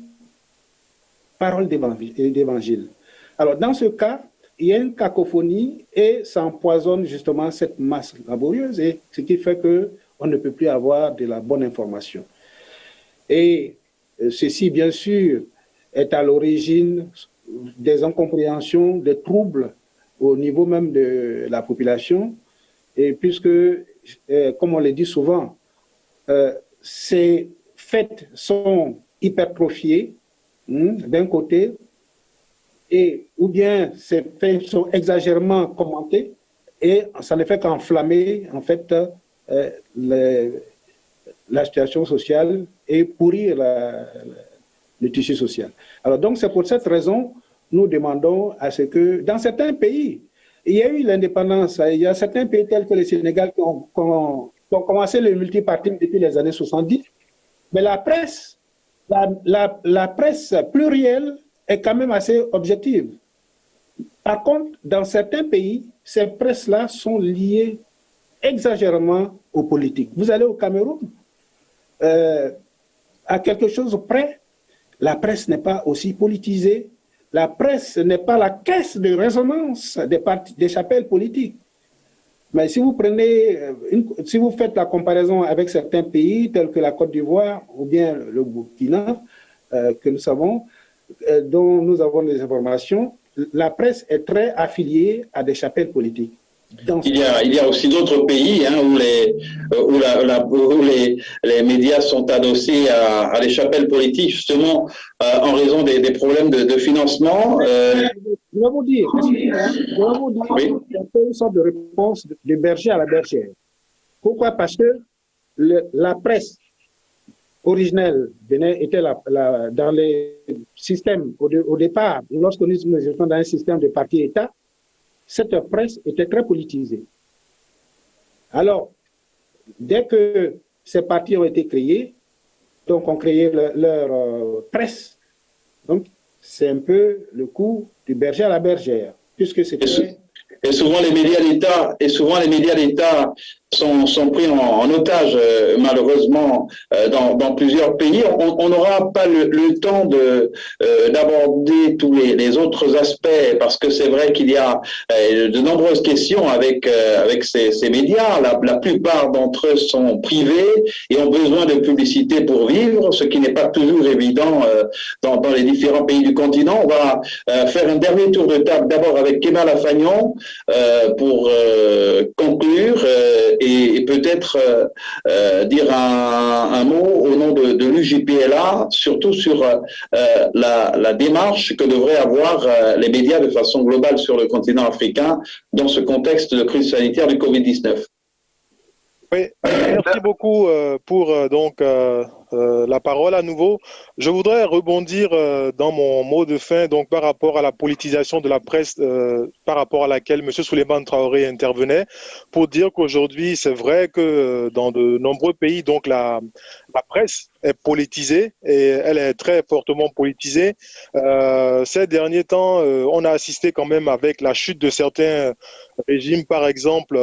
parole d'évangile. Alors, dans ce cas, il y a une cacophonie et ça empoisonne justement cette masse laborieuse, et ce qui fait qu'on ne peut plus avoir de la bonne information. Et ceci, bien sûr, est à l'origine des incompréhensions, des troubles au niveau même de la population, et puisque, comme on le dit souvent, ces faits sont hypertrophiés d'un côté, ou bien ces faits sont exagérément commentés, et ça ne fait qu'enflammer en fait la situation sociale et pourrir le tissu social. Alors donc c'est pour cette raison nous demandons à ce que dans certains pays, il y a eu l'indépendance, il y a certains pays tels que le Sénégal qui ont commencé le multipartisme depuis les années 70, mais la presse plurielle est quand même assez objective. Par contre, dans certains pays, ces presses-là sont liées exagérément aux politiques. Vous allez au Cameroun, à quelque chose près, la presse n'est pas aussi politisée, la presse n'est pas la caisse de résonance des chapelles politiques. Mais si vous si vous faites la comparaison avec certains pays tels que la Côte d'Ivoire ou bien le Burkina, que nous savons, dont nous avons des informations, la presse est très affiliée à des chapelles politiques. Il y a aussi d'autres pays où les médias sont adossés à des chapelles politiques, justement, en raison des problèmes de financement. Je vais vous dire, oui. C'est une sorte de réponse de berger à la bergère. Pourquoi? Parce que la presse originelle était dans les systèmes, au départ, lorsque nous étions dans un système de parti-État, cette presse était très politisée. Alors, dès que ces partis ont été créés, donc ont créé leur presse, donc c'est un peu le coup du berger à la bergère, puisque c'était... Et souvent les médias d'État sont pris en otage, malheureusement, dans plusieurs pays. On n'aura pas le temps d'aborder tous les autres aspects, parce que c'est vrai qu'il y a de nombreuses questions avec ces médias. La plupart d'entre eux sont privés et ont besoin de publicité pour vivre, ce qui n'est pas toujours évident dans les différents pays du continent. On va faire un dernier tour de table, d'abord avec Kemal Afagnon, pour conclure et peut-être dire un mot au nom de l'UJPLA, surtout sur la démarche que devraient avoir les médias de façon globale sur le continent africain dans ce contexte de crise sanitaire du Covid-19. Oui, merci beaucoup pour la parole à nouveau. Je voudrais rebondir dans mon mot de fin donc par rapport à la politisation de la presse, par rapport à laquelle M. Souleymane Traoré intervenait, pour dire qu'aujourd'hui, c'est vrai que dans de nombreux pays, donc la presse est politisée et elle est très fortement politisée. Ces derniers temps, on a assisté quand même avec la chute de certains régimes, par exemple.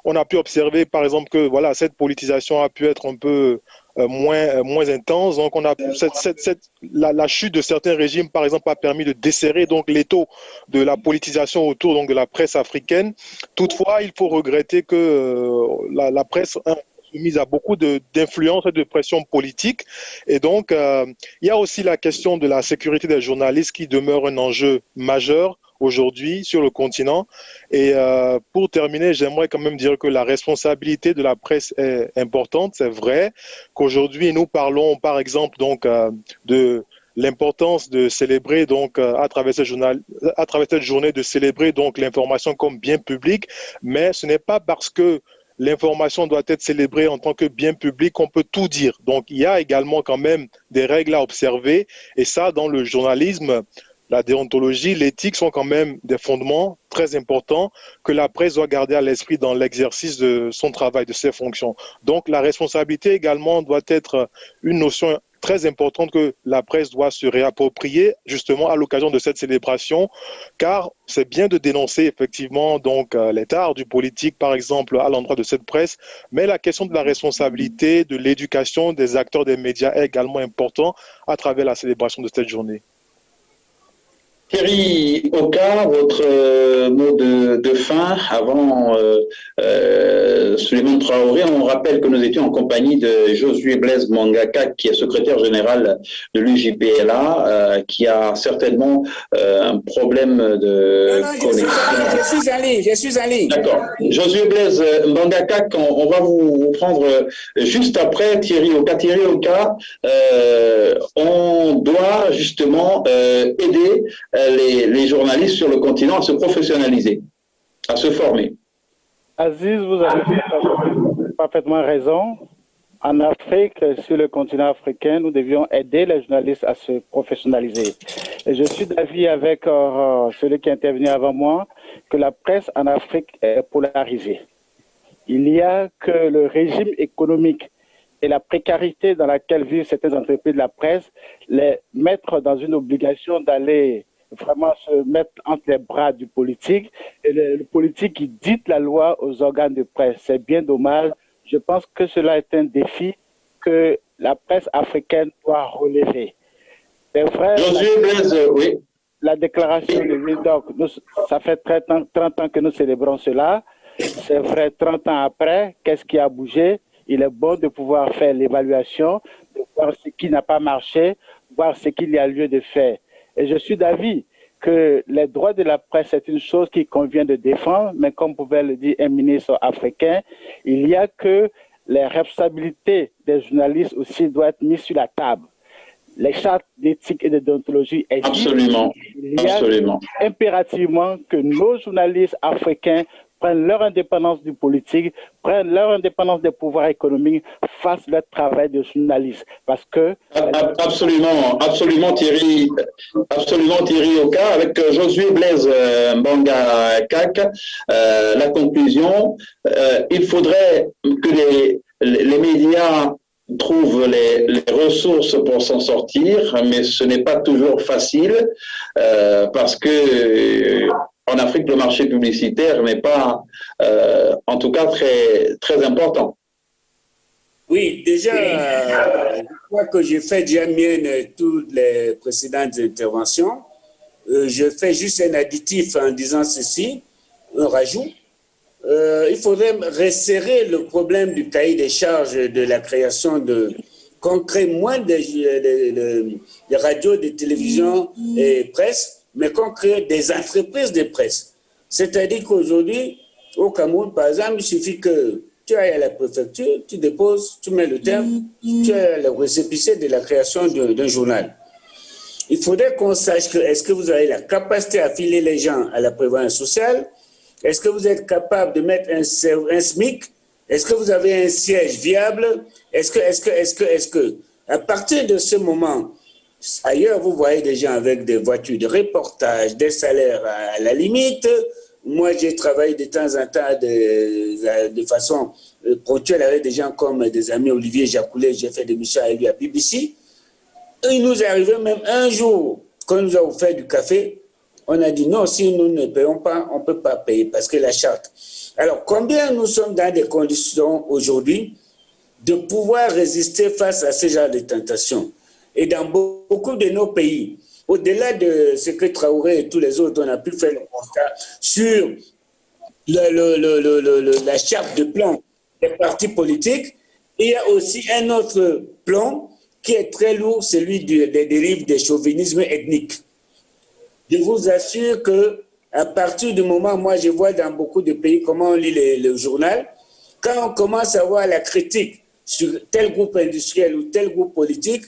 On a pu observer, par exemple, que voilà, cette politisation a pu être un peu moins intense. Donc, on a la chute de certains régimes, par exemple, a permis de desserrer donc l'étau de la politisation autour donc de la presse africaine. Toutefois, il faut regretter que la presse soumise à beaucoup d'influence et de pression politique. Et donc, il y a aussi la question de la sécurité des journalistes qui demeure un enjeu majeur aujourd'hui sur le continent. Et pour terminer, j'aimerais quand même dire que la responsabilité de la presse est importante. C'est vrai qu'aujourd'hui, nous parlons par exemple donc de l'importance de célébrer donc à travers cette journée de célébrer donc l'information comme bien public, mais ce n'est pas parce que l'information doit être célébrée en tant que bien public qu'on peut tout dire. Donc il y a également quand même des règles à observer et ça dans le journalisme. La déontologie, l'éthique sont quand même des fondements très importants que la presse doit garder à l'esprit dans l'exercice de son travail, de ses fonctions. Donc la responsabilité également doit être une notion très importante que la presse doit se réapproprier justement à l'occasion de cette célébration, car c'est bien de dénoncer effectivement donc les tares du politique par exemple à l'endroit de cette presse, mais la question de la responsabilité, de l'éducation des acteurs des médias est également important à travers la célébration de cette journée. Thierry Oka, votre mot de fin avant Souleymane Traoré. On rappelle que nous étions en compagnie de Josué Blaise Mangaka, qui est secrétaire général de l'UJPLA, qui a certainement un problème de connexion. Je suis allé. D'accord. Josué Blaise Mangaka, on va vous prendre juste après Thierry Oka. Thierry Oka, on doit justement aider les journalistes sur le continent à se professionnaliser, à se former. Aziz, vous avez parfaitement raison. En Afrique, sur le continent africain, nous devions aider les journalistes à se professionnaliser. Et je suis d'avis avec celui qui est intervenu avant moi que la presse en Afrique est polarisée. Il n'y a que le régime économique et la précarité dans laquelle vivent certaines entreprises de la presse les mettre dans une obligation d'aller vraiment se mettre entre les bras du politique et le politique qui dicte la loi aux organes de presse. C'est bien dommage. Je pense que cela est un défi que la presse africaine doit relever. C'est vrai, oui. La déclaration de Windhoek, ça fait 30 ans que nous célébrons cela. C'est vrai, 30 ans après, qu'est-ce qui a bougé? Il est bon de pouvoir faire l'évaluation, de voir ce qui n'a pas marché, voir ce qu'il y a lieu de faire. Et je suis d'avis que les droits de la presse, c'est une chose qui convient de défendre, mais comme pouvait le dire un ministre africain, il y a que les responsabilités des journalistes aussi doivent être mises sur la table. Les chartes d'éthique et de déontologie existent. Absolument. Il y a impérativement que nos journalistes africains prennent leur indépendance du politique, prennent leur indépendance des pouvoirs économiques, fassent leur travail de journaliste. Parce que... Absolument Thierry Oka, avec Josué Blaise Mbanga Kak, la conclusion, il faudrait que les médias trouvent les ressources pour s'en sortir, mais ce n'est pas toujours facile parce que en Afrique, le marché publicitaire n'est pas, en tout cas, très important. Oui, déjà, je crois que j'ai fait déjà mienne toutes les précédentes interventions. Je fais juste un additif en disant ceci, un rajout. Il faudrait resserrer le problème du cahier des charges de la création qu'on crée moins de radios, de télévision et presse, mais qu'on crée des entreprises de presse. C'est-à-dire qu'aujourd'hui, au Cameroun, par exemple, il suffit que tu ailles à la préfecture, tu déposes, tu mets le terme, tu as le récépissé de la création d'un journal. Il faudrait qu'on sache que est-ce que vous avez la capacité à filer les gens à la prévoyance sociale? Est-ce que vous êtes capable de mettre un SMIC Est-ce que vous avez un siège viable? Est-ce que, à partir de ce moment, ailleurs, vous voyez des gens avec des voitures de reportage, des salaires à la limite. Moi, j'ai travaillé de temps en temps de façon ponctuelle avec des gens comme des amis Olivier Jacoulet. J'ai fait des missions avec lui à BBC. Il nous est arrivé même un jour, quand nous avons fait du café, on a dit non, si nous ne payons pas, on ne peut pas payer parce que la charte. Alors, combien nous sommes dans des conditions aujourd'hui de pouvoir résister face à ce genre de tentations? Et dans beaucoup de nos pays, au-delà de ce que Traoré et tous les autres, on a pu faire le constat sur la charte de plan des partis politiques, il y a aussi un autre plan qui est très lourd, celui des dérives des chauvinismes ethniques. Je vous assure que à partir du moment, moi je vois dans beaucoup de pays comment on lit le journal, quand on commence à voir la critique sur tel groupe industriel ou tel groupe politique,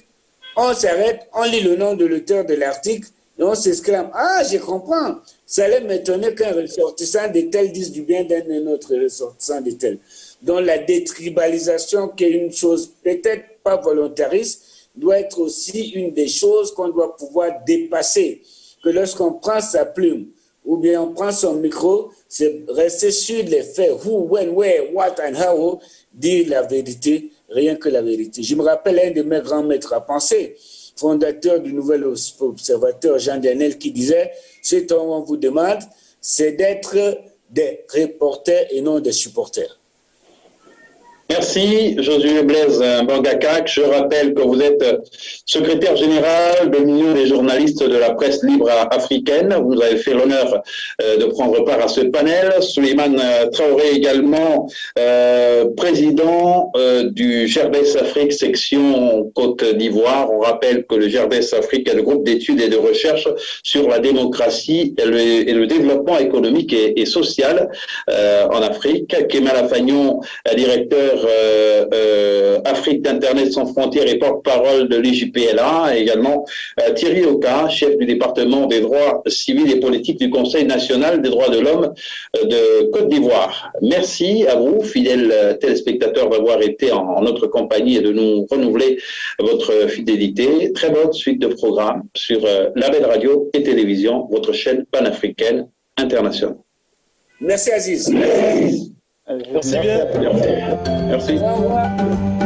on s'arrête, on lit le nom de l'auteur de l'article et on s'exclame « Ah, je comprends, ça allait m'étonner qu'un ressortissant de tel dise du bien d'un autre ressortissant de tel. » Donc la détribalisation, qui est une chose peut-être pas volontariste, doit être aussi une des choses qu'on doit pouvoir dépasser. Que lorsqu'on prend sa plume ou bien on prend son micro, c'est rester sur les faits, who, when, where, what and how, dire la vérité, rien que la vérité. Je me rappelle un de mes grands maîtres à penser, fondateur du Nouvel Observateur, Jean Daniel, qui disait « Ce qu'on vous demande, c'est d'être des reporters et non des supporters. » Merci, Josué Blaise Mbangakak. Je rappelle que vous êtes secrétaire général de l'Union des journalistes de la presse libre africaine. Vous nous avez fait l'honneur de prendre part à ce panel. Souleymane Traoré également, président du GERDES Afrique, section Côte d'Ivoire. On rappelle que le GERDES Afrique est le groupe d'études et de recherche sur la démocratie et le développement économique et social en Afrique. Kemal Afagnon, directeur Afrique d'Internet sans frontières et porte-parole de l'IJPLA, et également Thierry Oka, chef du département des droits civils et politiques du Conseil national des droits de l'homme de Côte d'Ivoire. Merci à vous, fidèles téléspectateurs, d'avoir été en notre compagnie et de nous renouveler votre fidélité. Très bonne suite de programmes sur Label Radio et Télévision, votre chaîne panafricaine internationale. Merci Aziz. Merci bien. Merci. Au revoir.